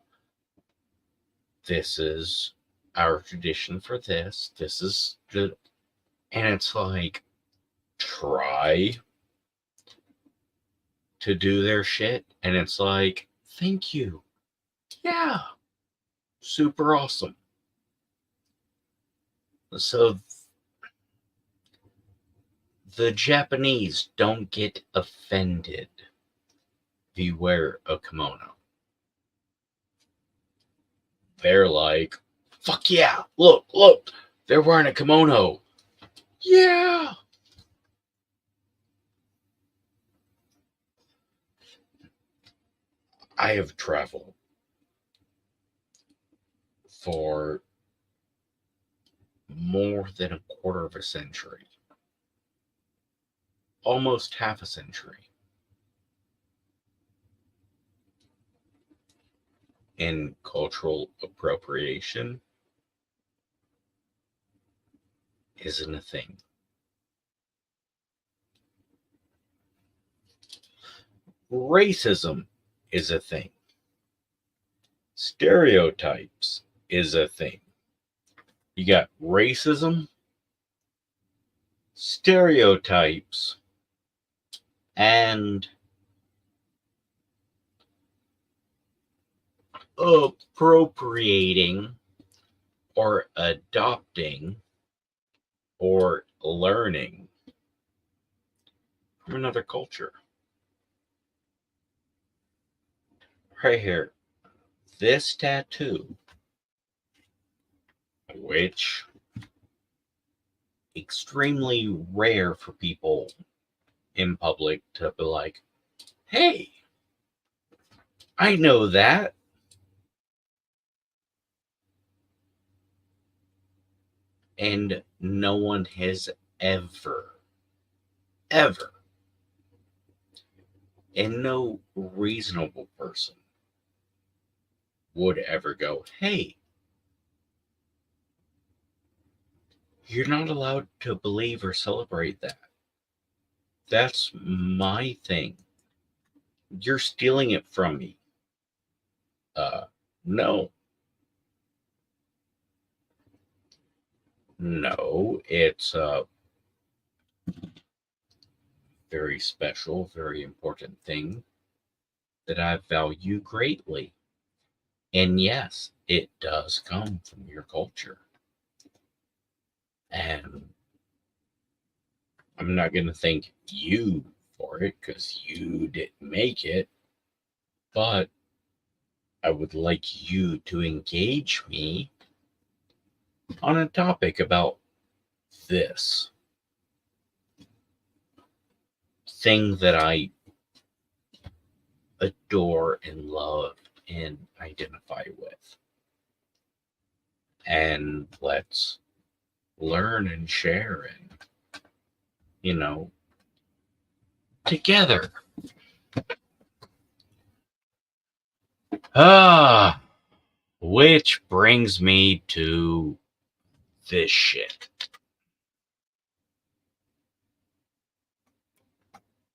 A: This is our tradition for this. This is the. And it's like, try to do their shit. And it's like, thank you. Yeah. Super awesome. So the Japanese don't get offended if you wear a kimono. They're like, fuck yeah, look, they're wearing a kimono. Yeah. I have traveled for more than a quarter of a century. almost half a century. And cultural appropriation isn't a thing. Racism is a thing. Stereotypes is a thing. You got racism, stereotypes, and appropriating or adopting or learning from another culture. Right here, this tattoo, which extremely rare for people in public to be like, hey, I know that. And no one has ever, ever, and no reasonable person would ever go, hey, you're not allowed to believe or celebrate that. That's my thing. You're stealing it from me. No. No, it's a very special, very important thing that I value greatly. And yes, it does come from your culture. And I'm not going to thank you for it because you didn't make it, but I would like you to engage me on a topic about this thing that I adore and love and identify with. And let's learn and share and, together. Which brings me to this shit.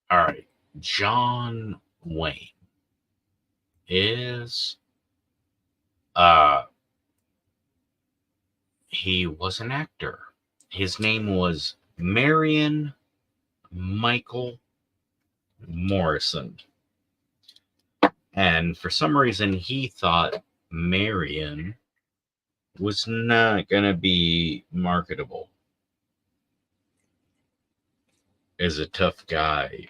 A: All right. John Wayne is he was an actor. His name was Marion Michael Morrison. And for some reason he thought Marion was not gonna be marketable as a tough guy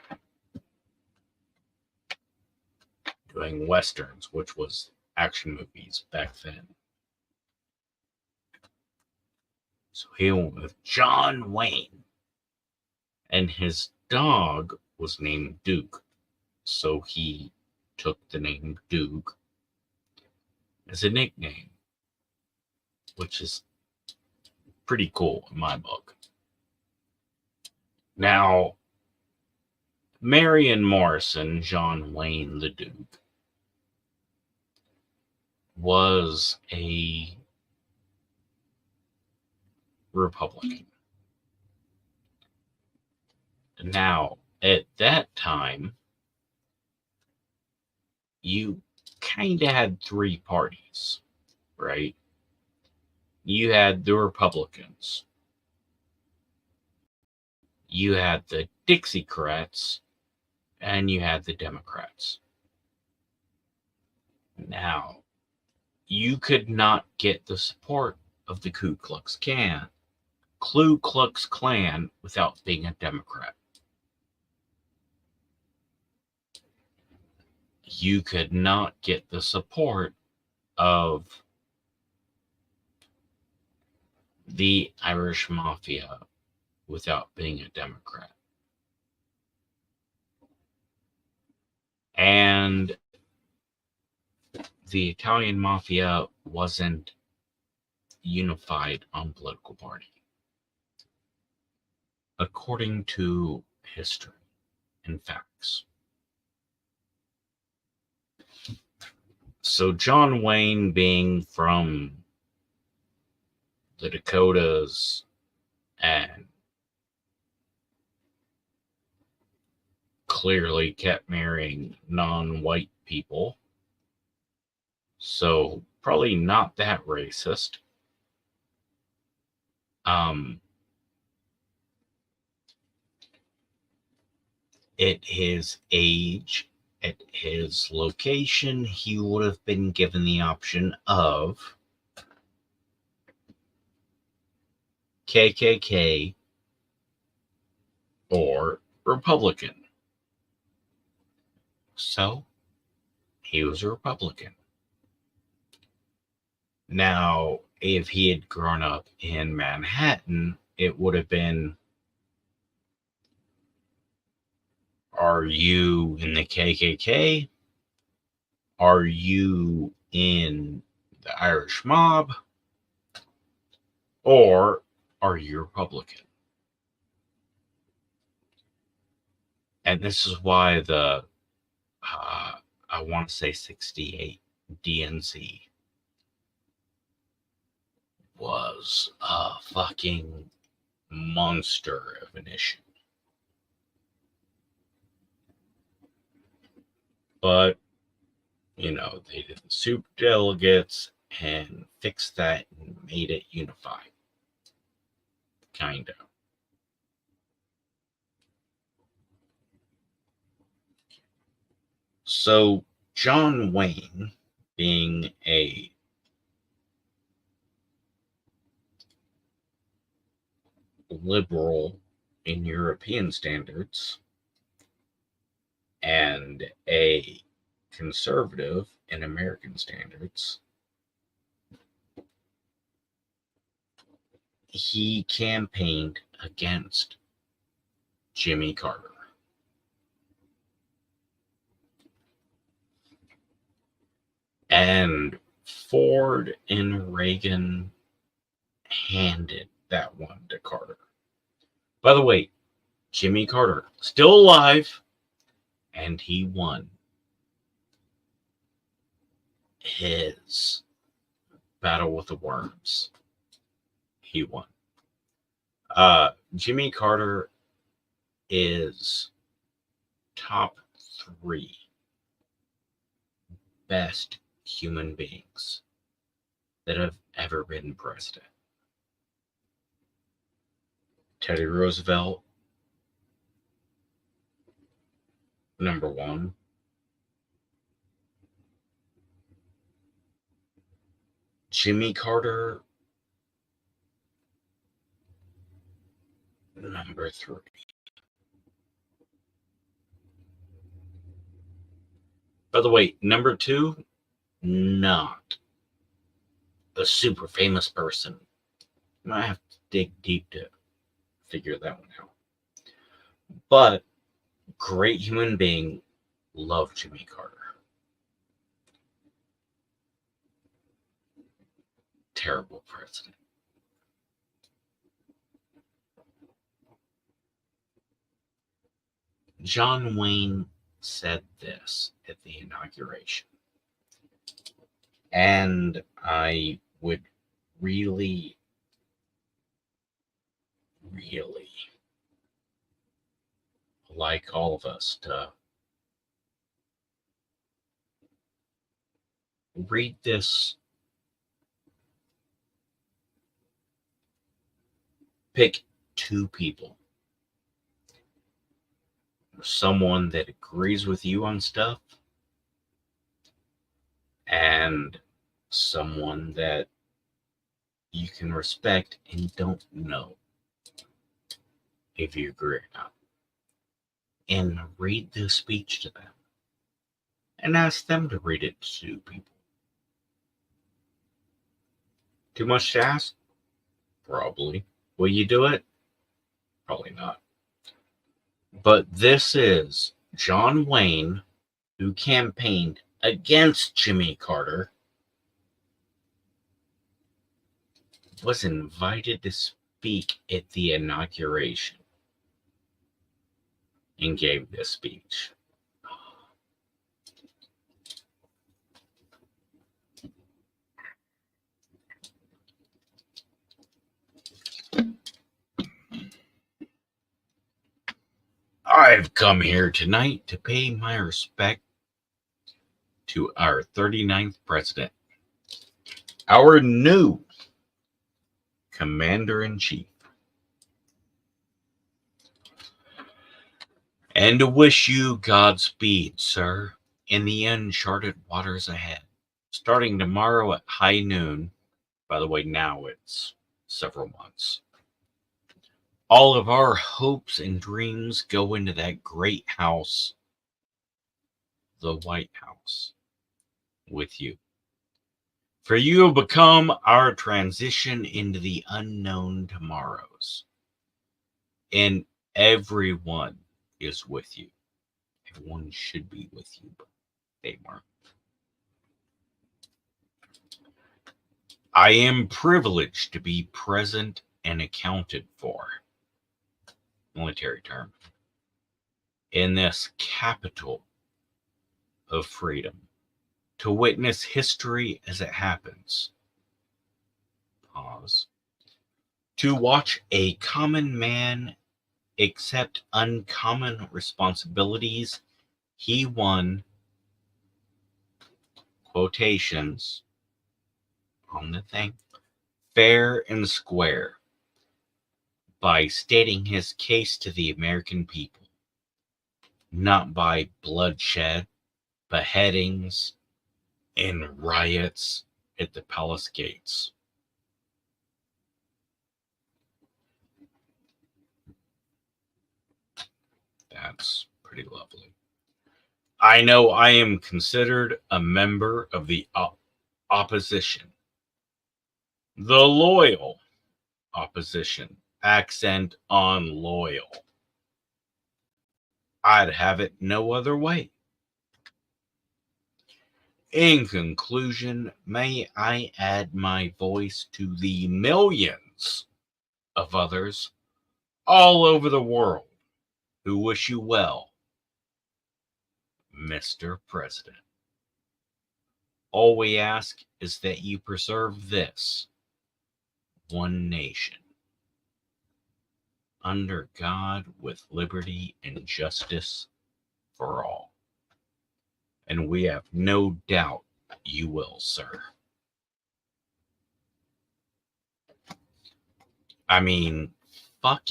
A: doing westerns, which was action movies back then. So he went with John Wayne. And his dog was named Duke. So he took the name Duke as a nickname, which is pretty cool in my book. Now, Marion Morrison, John Wayne the Duke, was a Republican. Now, at that time, you kind of had three parties, right? You had the Republicans, you had the Dixiecrats, and you had the Democrats. Now, you could not get the support of the Ku Klux Klan without being a Democrat. You could not get the support of the Irish Mafia without being a Democrat. And the Italian Mafia wasn't unified on political party. According to history and facts. So, John Wayne, being from the Dakotas and clearly kept marrying non-white people, so probably not that racist. At his age, at his location, he would have been given the option of KKK or Republican. So he was a Republican. Now, if he had grown up in Manhattan, it would have been, are you in the KKK? Are you in the Irish mob? Or are you Republican? And this is why I want to say 68 DNC was a fucking monster of an issue. But, they did the super delegates and fixed that and made it unified. Kind of. So, John Wayne, being a liberal in European standards and a conservative in American standards, he campaigned against Jimmy Carter. And Ford and Reagan handed that one to Carter. By the way, Jimmy Carter, still alive, and he won his battle with the worms. He won. Jimmy Carter is top 3 best human beings that have ever been president. Teddy Roosevelt, number 1. Jimmy Carter, number 3. By the way, number 2, not a super famous person. I might have to dig deep to figure that one out. But great human being, love Jimmy Carter. Terrible president. John Wayne said this at the inauguration. And I would really like all of us to read this. Pick 2 people. Someone that agrees with you on stuff, and someone that you can respect and don't know if you agree or not. And read the speech to them. And ask them to read it to 2 people. Too much to ask? Probably. Will you do it? Probably not. But this is John Wayne, who campaigned against Jimmy Carter, was invited to speak at the inauguration. and gave this speech. I've come here tonight to pay my respect to our 39th president, our new commander-in-chief, and to wish you Godspeed, sir, in the uncharted waters ahead. Starting tomorrow at high noon, by the way, now it's several months, all of our hopes and dreams go into that great house, the White House, with you. For you have become our transition into the unknown tomorrows. And everyone is with you. Everyone should be with you, but they weren't. I am privileged to be present and accounted for, military term, in this capital of freedom, to witness history as it happens. Pause. To watch a common man accept uncommon responsibilities he won, quotations on the thing, fair and square, by stating his case to the American people, not by bloodshed, beheadings, and riots at the palace gates. That's pretty lovely. I know I am considered a member of the opposition, the loyal opposition, accent on loyal. I'd have it no other way. In conclusion, may I add my voice to the millions of others all over the world who wish you well, Mr. President. All we ask is that you preserve this one nation under God with liberty and justice for all. And we have no doubt you will, sir. I mean, fuck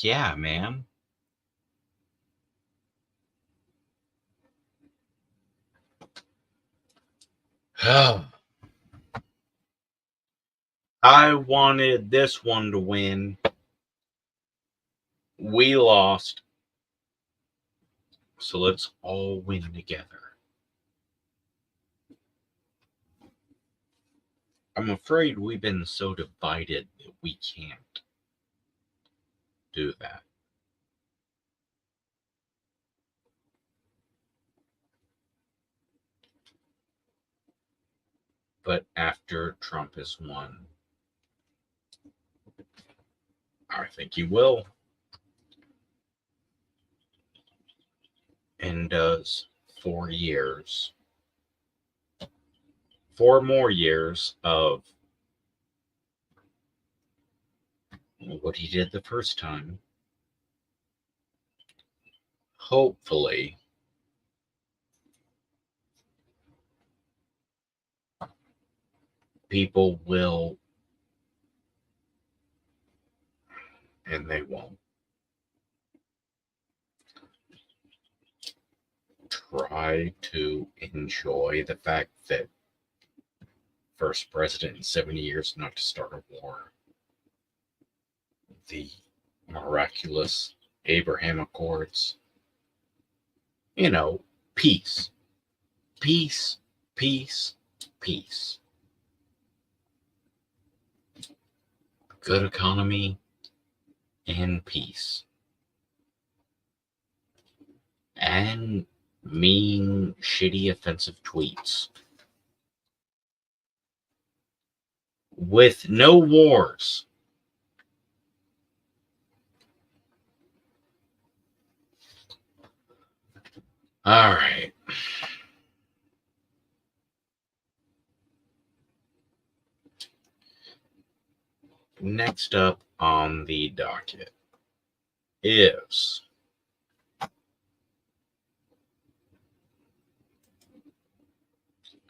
A: yeah, man. I wanted this one to win. We lost. So let's all win together. I'm afraid we've been so divided that we can't do that. But after Trump has won, I think he will. And does 4 years. 4 more years of what he did the first time. Hopefully, people will, and they won't, try to enjoy the fact that first president in 70 years not to start a war. The miraculous Abraham Accords. You know, peace. Peace, peace, peace. Good economy and peace. And mean, shitty, offensive tweets. With no wars. All right. Next up on the docket is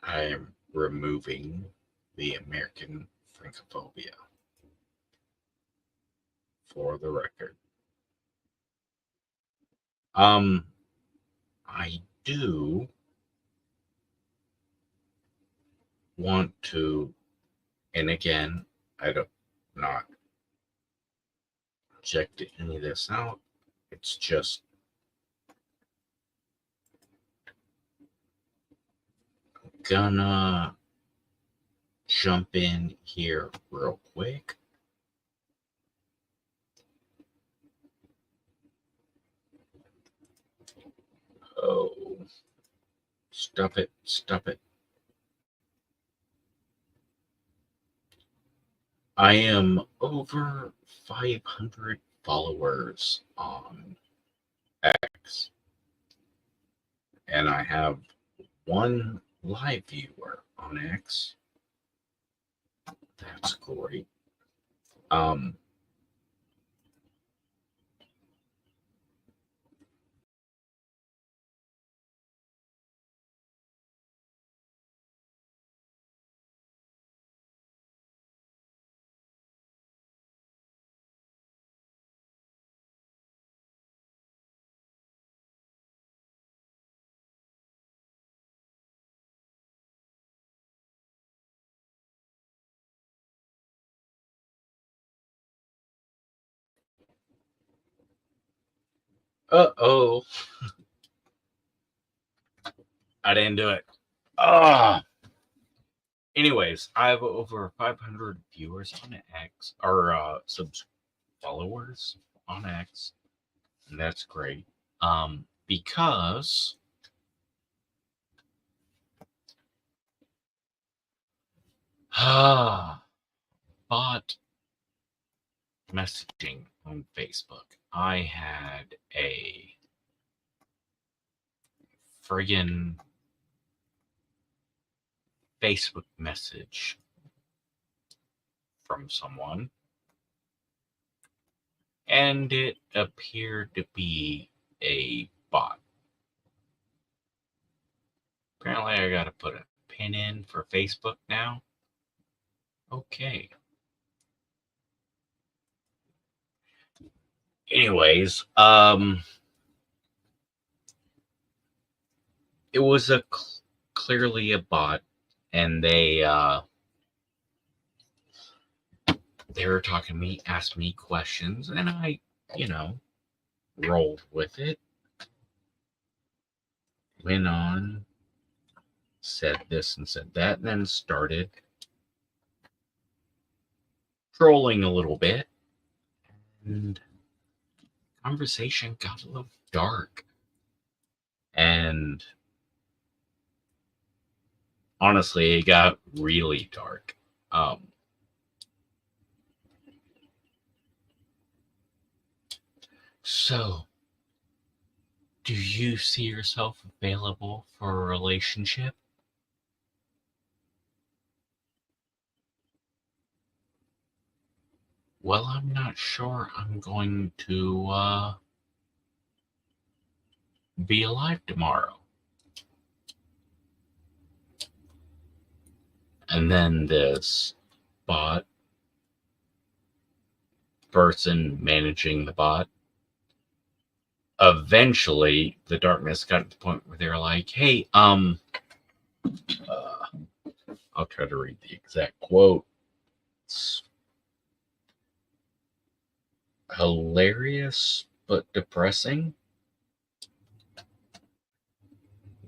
A: I am removing the American Francophobia for the record. I do want to, and again, I don't not checked any of this out. It's just gonna jump in here real quick. Oh, stop it, stop it. I am over 500 followers on X, and I have one live viewer on X. That's great. Um, uh-oh. I didn't do it. Ah. Anyways, I have over 500 viewers on X, or followers on X, and that's great. Because bot messaging on Facebook. I had a friggin' Facebook message from someone, and it appeared to be a bot. Apparently, I gotta put a pin in for Facebook now. Okay. Anyways, it was clearly a bot, and they were talking to me, asked me questions, and I, rolled with it. Went on, said this and said that, and then started trolling a little bit, and conversation got a little dark. And honestly, it got really dark. So, do you see yourself available for a relationship? Well, I'm not sure I'm going to be alive tomorrow. And then this bot person managing the bot, eventually the darkness got to the point where they're like, hey, I'll try to read the exact quote. It's hilarious but depressing.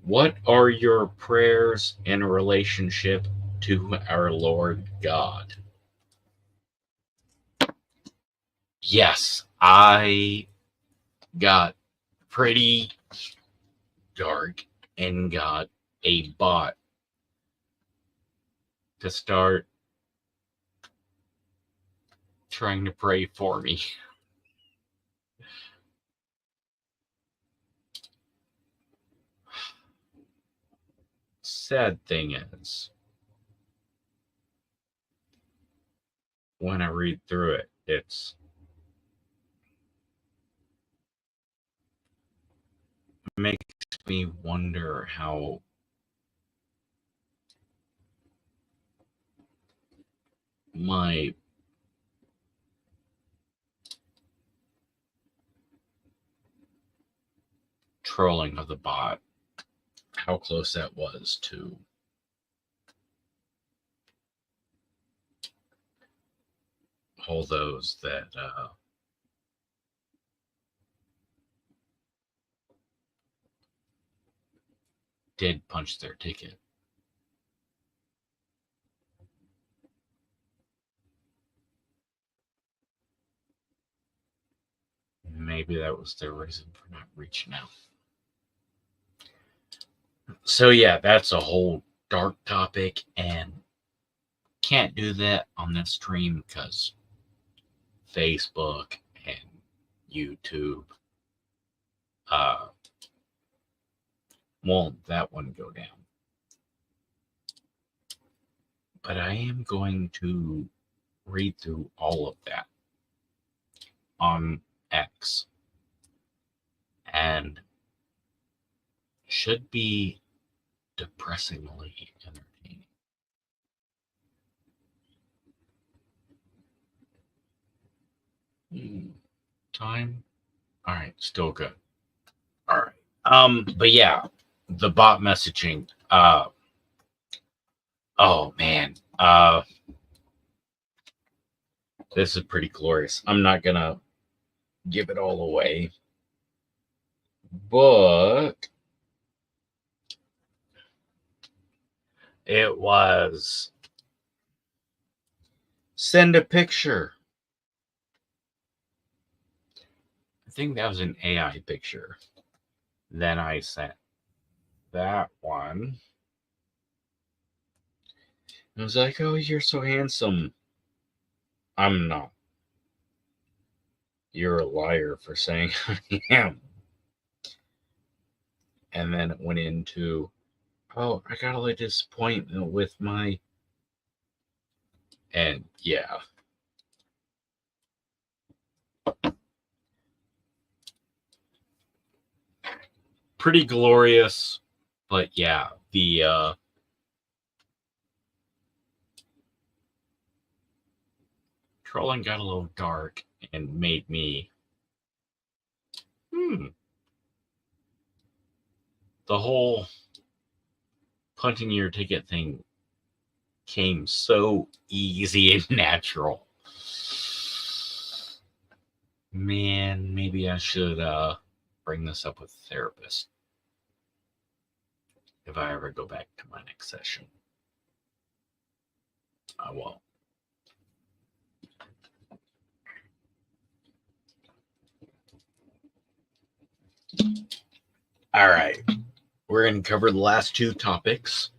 A: What are your prayers in relationship to our Lord God? Yes, I got pretty dark and got a bot to start trying to pray for me. sad thing is, when I read through it, it makes me wonder how my trolling of the bot, how close that was to all those that did punch their ticket. Maybe that was their reason for not reaching out. So yeah, that's a whole dark topic, and can't do that on this stream because Facebook and YouTube won't that one go down. But I am going to read through all of that on X, and should be depressingly entertaining. Time? All right, still good. All right. But yeah, the bot messaging. Oh man. This is pretty glorious. I'm not gonna give it all away, but it was send a picture. I think that was an AI picture. Then I sent that one. I was like, oh, you're so handsome. I'm not. You're a liar for saying I am. And then it went into, oh, I got a disappointment with my. And yeah. Pretty glorious. But yeah, the trolling got a little dark and made me the whole punching your ticket thing came so easy and natural. Man, maybe I should bring this up with a therapist if I ever go back to my next session. I won't. All right. We're going to cover the last two topics.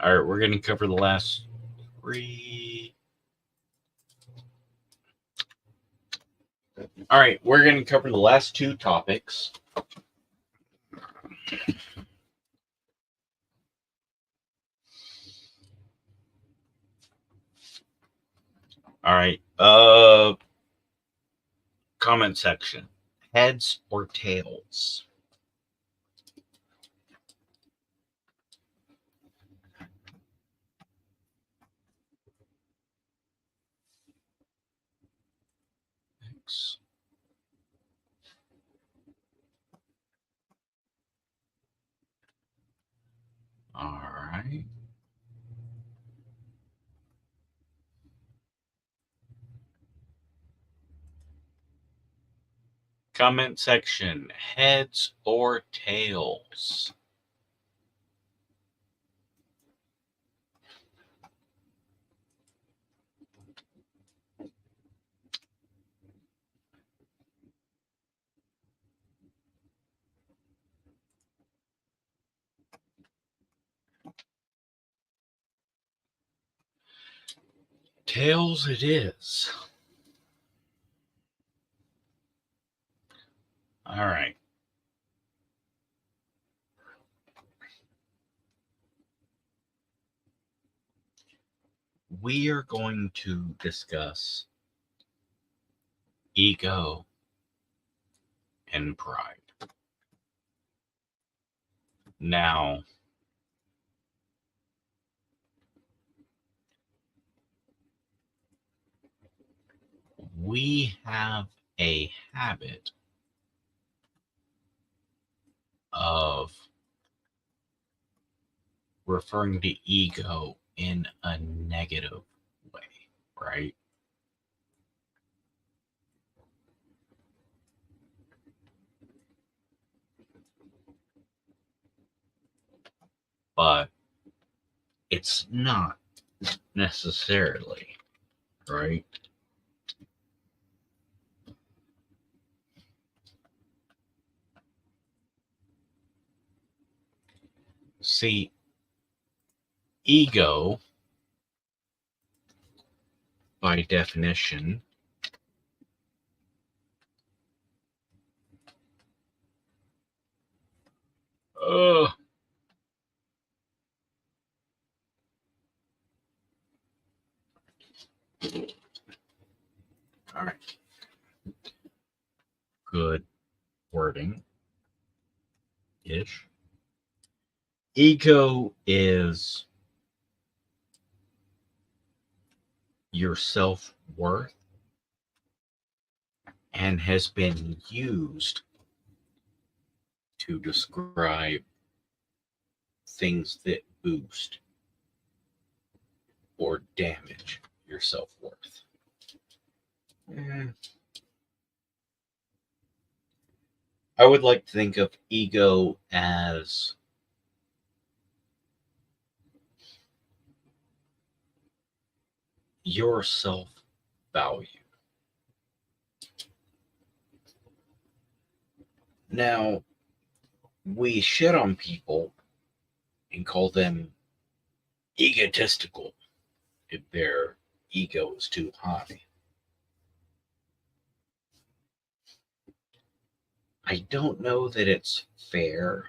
A: All right, we're going to cover the last three. All right, we're going to cover the last two topics. All right. Comment section. Heads or tails? Thanks. All right. Comment section. Heads or tails? Tails it is. All right. We are going to discuss ego and pride. Now, we have a habit of referring to ego in a negative way, right? But it's not necessarily, right? See, ego, by definition, uh, all right, good wording ish. Ego is your self worth and has been used to describe things that boost or damage your self worth. I would like to think of ego as your self value. Now, we shit on people and call them egotistical if their ego is too high. I don't know that it's fair.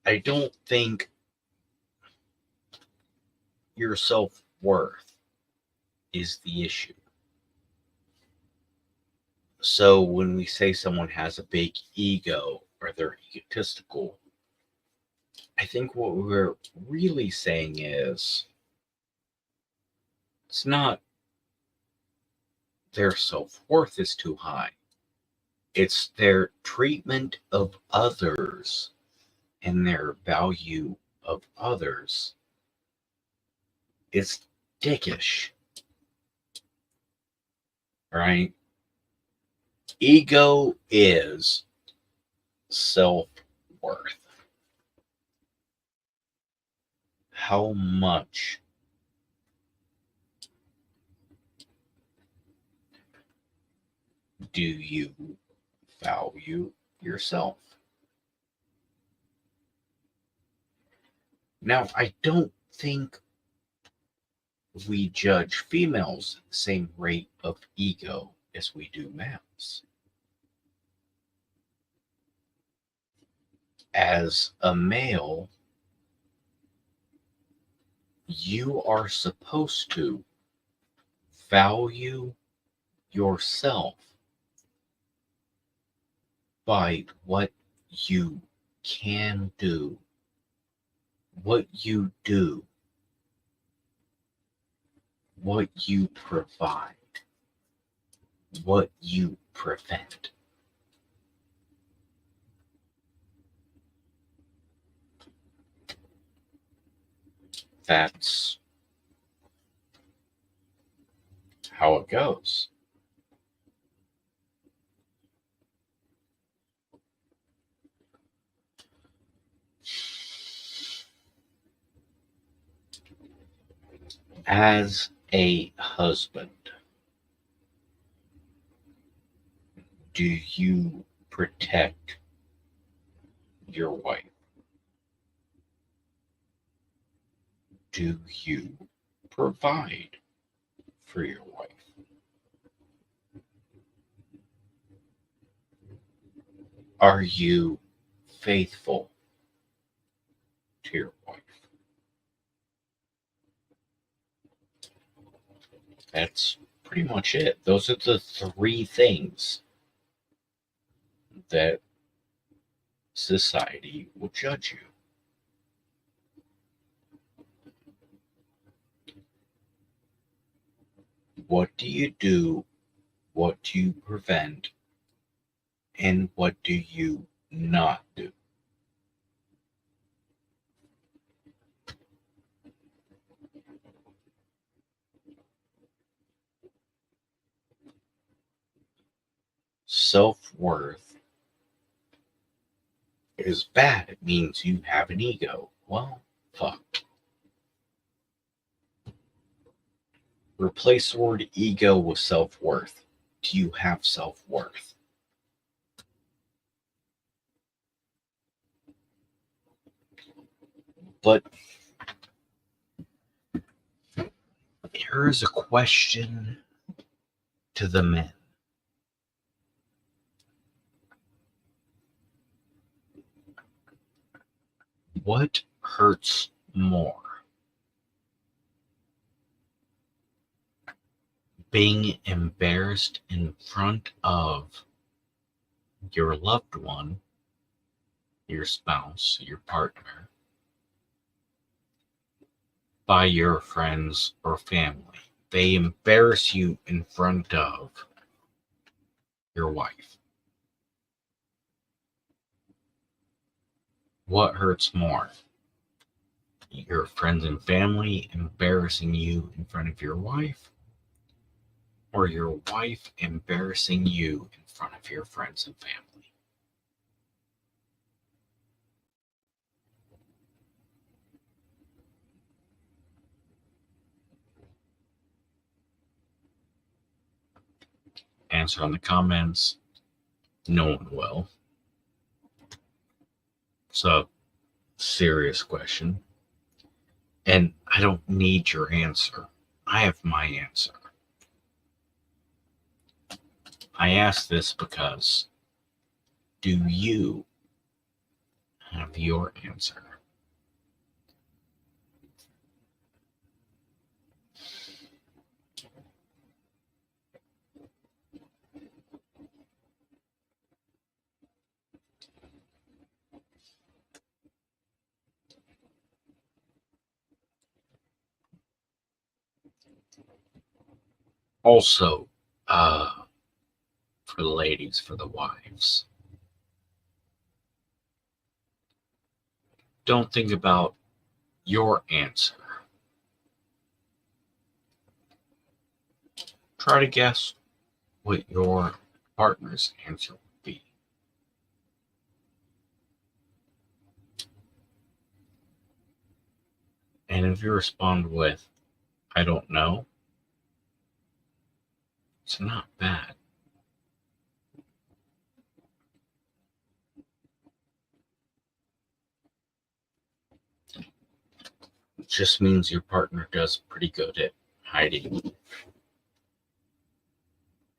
A: I don't think your self worth is the issue. So when we say someone has a big ego or they're egotistical, I think what we're really saying is it's not their self worth is too high, it's their treatment of others and their value of others is dickish, right? Ego is self worth. How much do you value yourself? Now, I don't think we judge females at the same rate of ego as we do males. As a male, you are supposed to value yourself by what you can do, what you do, what you provide, what you prevent. That's how it goes. As a husband, do you protect your wife? do you provide for your wife? Are you faithful to your wife? That's pretty much it. Those are the three things that society will judge you. What do you do? What do you prevent? And what do you not do? Self-worth is bad. It means you have an ego. Well, fuck. Replace the word ego with self-worth. Do you have self-worth? But here is a question to the men. What hurts more? Being embarrassed in front of your loved one, your spouse, your partner, by your friends or family. They embarrass you in front of your wife. What hurts more? Your friends and family embarrassing you in front of your wife, or your wife embarrassing you in front of your friends and family? Answer on the comments. No one will. It's a serious question. And I don't need your answer. I have my answer. I ask this because do you have your answer? Also, for the ladies, for the wives, don't think about your answer. Try to guess what your partner's answer would be. And if you respond with, I don't know, it's not bad. It just means your partner does pretty good at hiding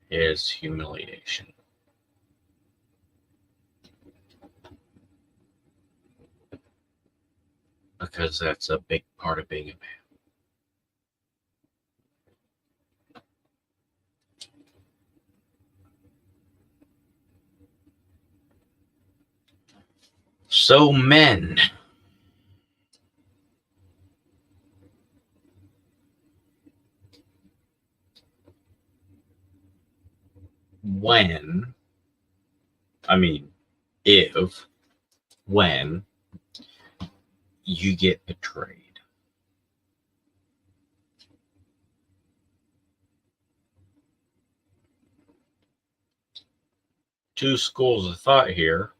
A: his humiliation. Because that's a big part of being a man. So, men, when, if, when you get betrayed, two schools of thought here.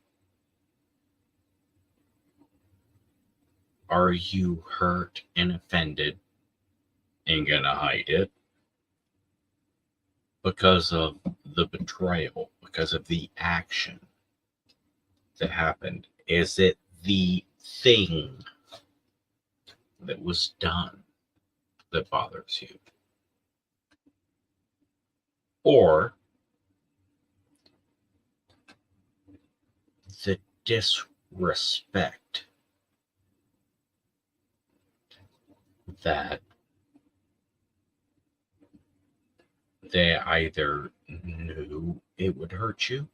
A: Are you hurt and offended and gonna hide it because of the betrayal, because of the action that happened? Is it the thing that was done that bothers you? Or the disrespect that they either knew it would hurt you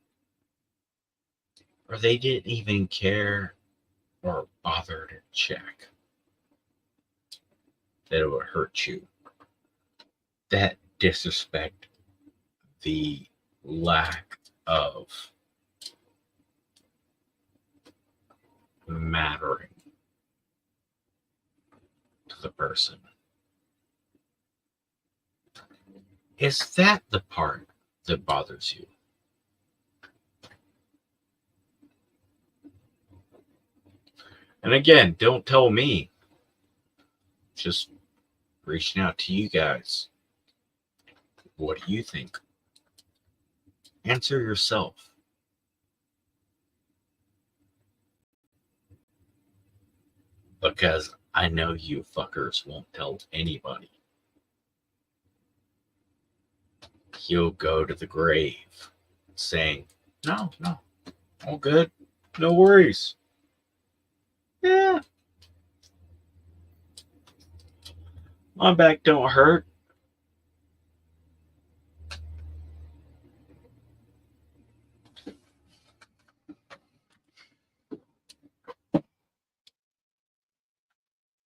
A: or they didn't even care or bother to check that it would hurt you. That disrespect, the lack of mattering to the person. Is that the part that bothers you? And again, don't tell me. Just reaching out to you guys. What do you think? Answer yourself. Because I know you fuckers won't tell anybody. You'll go to the grave saying, no, all good. No worries. Yeah. My back don't hurt.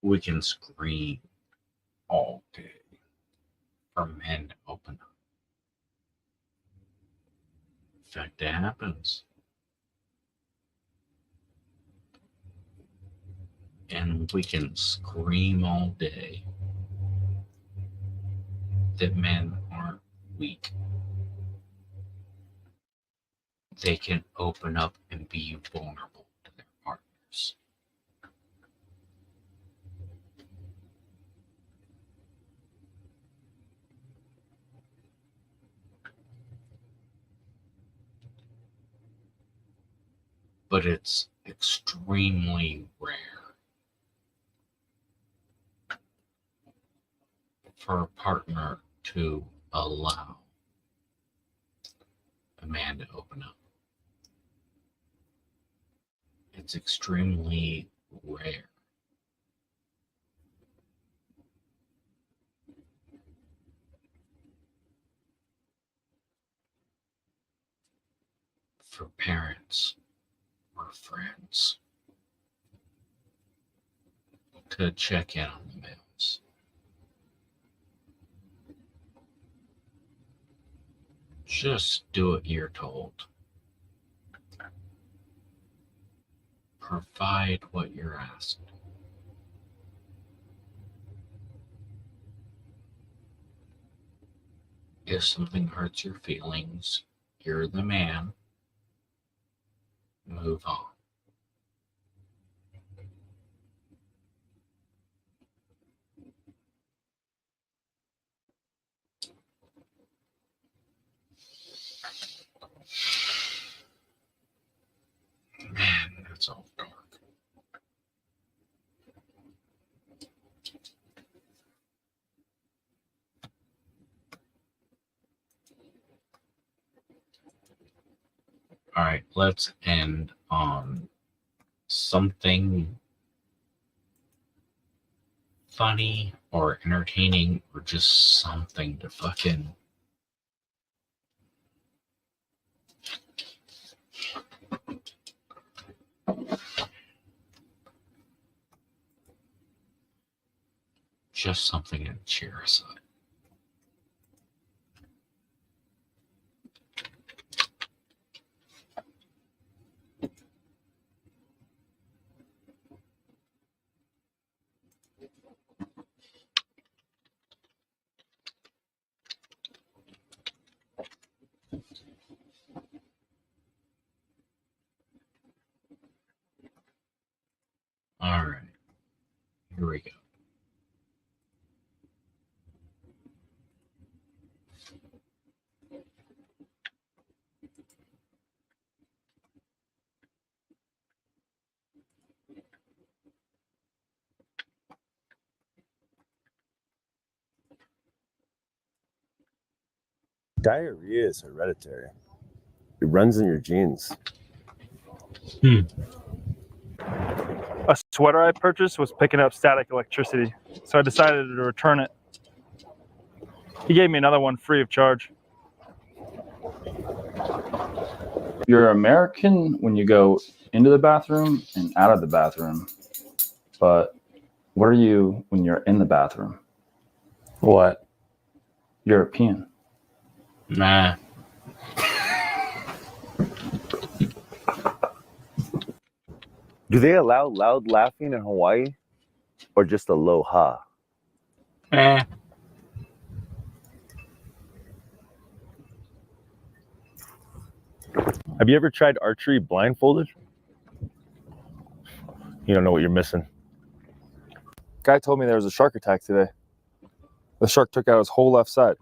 A: We can scream all day for men to open up. In fact, it happens. And we can scream all day that men aren't weak. They can open up and be vulnerable to their partners. But it's extremely rare for a partner to allow a man to open up. It's extremely rare. For parents or friends to check in on the males. Just do what you're told. Provide what you're asked. If something hurts your feelings, you're the man. Move on. Man, that's all dark. All right, let's end on something funny or entertaining or just something to fucking just something to cheer us up. All right, here we go.
C: Diarrhea is hereditary. It runs in your genes.
D: A sweater I purchased was picking up static electricity, so I decided to return it. He gave me another one free of charge.
E: You're American when you go into the bathroom and out of the bathroom, but what are you when you're in the bathroom?
C: What?
E: European.
A: Nah.
C: Do they allow loud laughing in Hawaii? Or just a low ha?
A: Eh.
C: Have you ever tried archery blindfolded? You don't know what you're missing.
D: Guy told me there was a shark attack today. The shark took out his whole left side.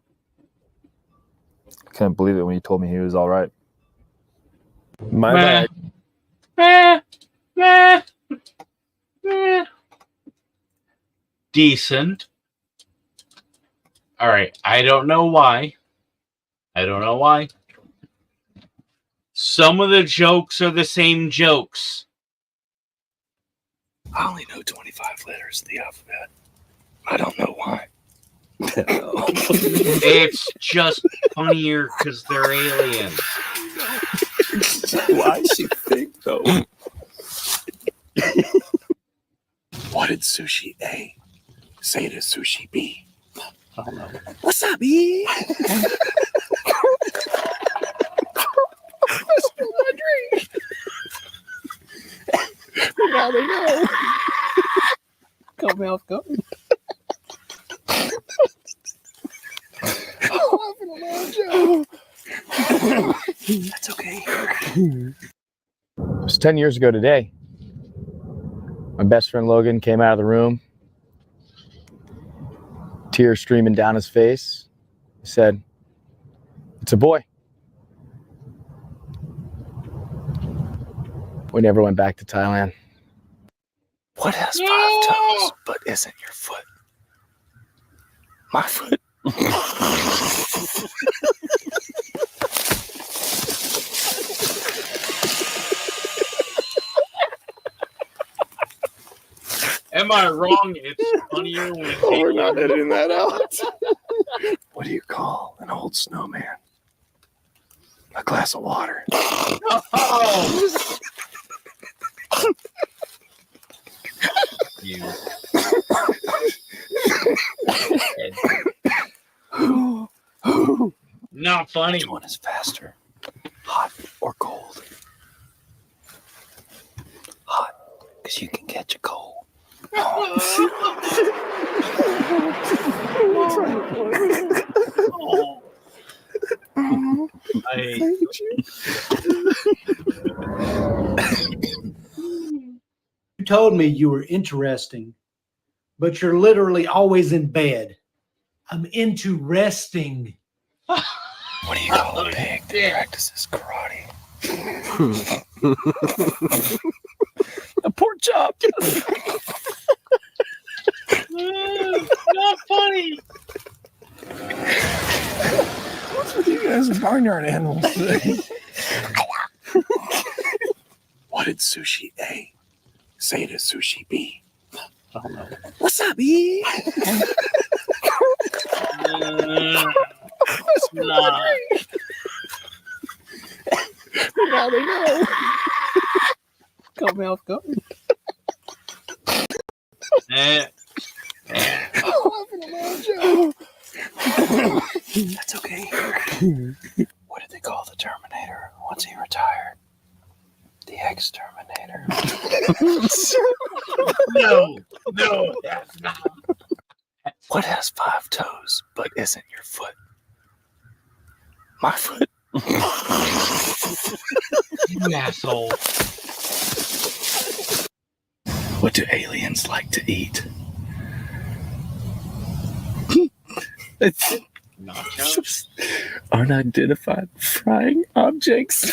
D: I couldn't believe it when he told me he was all right.
C: My
A: Meh.
C: bad.
A: Meh. Meh. Meh. Decent. All right. I don't know why. Some of the jokes are the same jokes.
B: I only know 25 letters of the alphabet. I don't know why.
A: It's just funnier because they're aliens.
B: Why is she fake, though? What did sushi A say to sushi B? I don't know. What's up, B? That's my dream. Now they know. Come mouth, go. That's okay.
F: It was 10 years ago today. My best friend Logan came out of the room, tears streaming down his face. He said, "It's a boy." We never went back to Thailand.
B: What has 5 toes but isn't your foot? My foot.
A: Am I wrong? It's funnier when
B: We're not editing that out. What do you call an old snowman? A glass of water.
A: Oh! You. Not funny.
B: Which one is faster? Hot or cold? Hot, because you can catch a cold.
A: I hate
G: You told me you were interesting, but you're literally always in bed. I'm into resting.
B: What do you call a pig that practices karate? A pork chop.
A: not funny.
B: What's with you guys and barnyard animals today? What did sushi A say to sushi B? I don't know. What's up, B?
A: Nah.
B: Now they know. Come mouth, go. That's okay. What did they call the Terminator once he retired? The Exterminator.
A: No, that's not.
B: What has 5 toes but isn't your foot? My foot.
A: You asshole.
B: What do aliens like to eat?
A: Nachos?
B: Unidentified frying objects.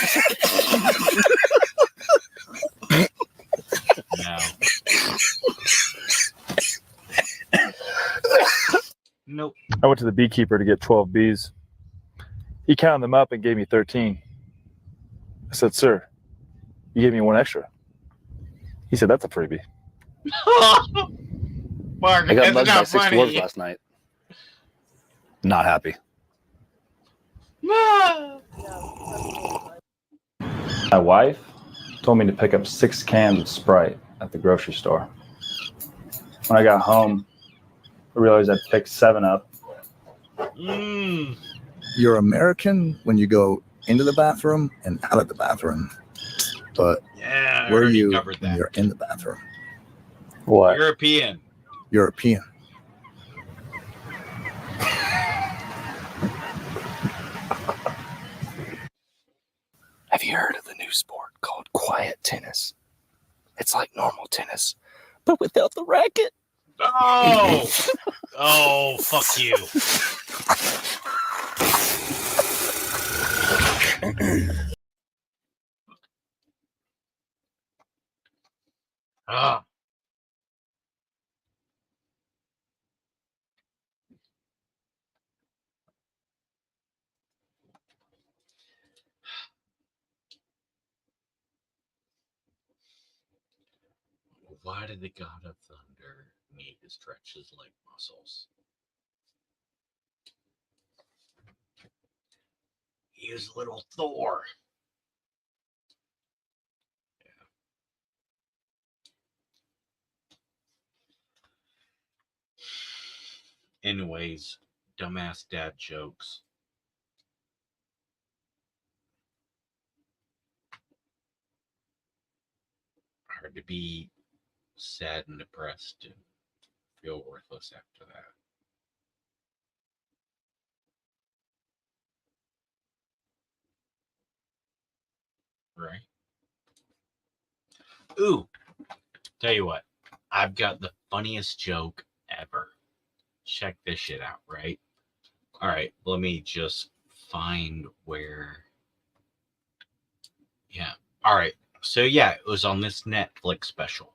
A: No. Nope.
D: I went to the beekeeper to get 12 bees. He counted them up and gave me 13. I said, sir, you gave me one extra. He said, that's a freebie.
A: Mark,
H: I got
A: that's
H: mugged by
A: not
H: 6
A: funny.
H: dwarves last night. Not happy.
E: My wife told me to pick up 6 cans of Sprite at the grocery store. When I got home, I realized I picked 7 up.
H: You're American when you go into the bathroom and out of the bathroom. But
A: Yeah, I
H: where are
A: already
H: you
A: covered
H: when
A: that.
H: you're in the bathroom?
E: What?
A: European.
H: European.
I: Have you heard of the new sport called quiet tennis? It's like normal tennis, but without the racket.
A: Oh! Oh, fuck you. Ah. Why did the God of Thunder need to stretch his leg muscles? He is little Thor. Yeah. Anyways, dumbass dad jokes. Hard to be sad and depressed and feel worthless after that. Right? Ooh, tell you what, I've got the funniest joke ever. Check this shit out, right? All right, let me just find where. Yeah. All right. So, yeah, it was on this Netflix special.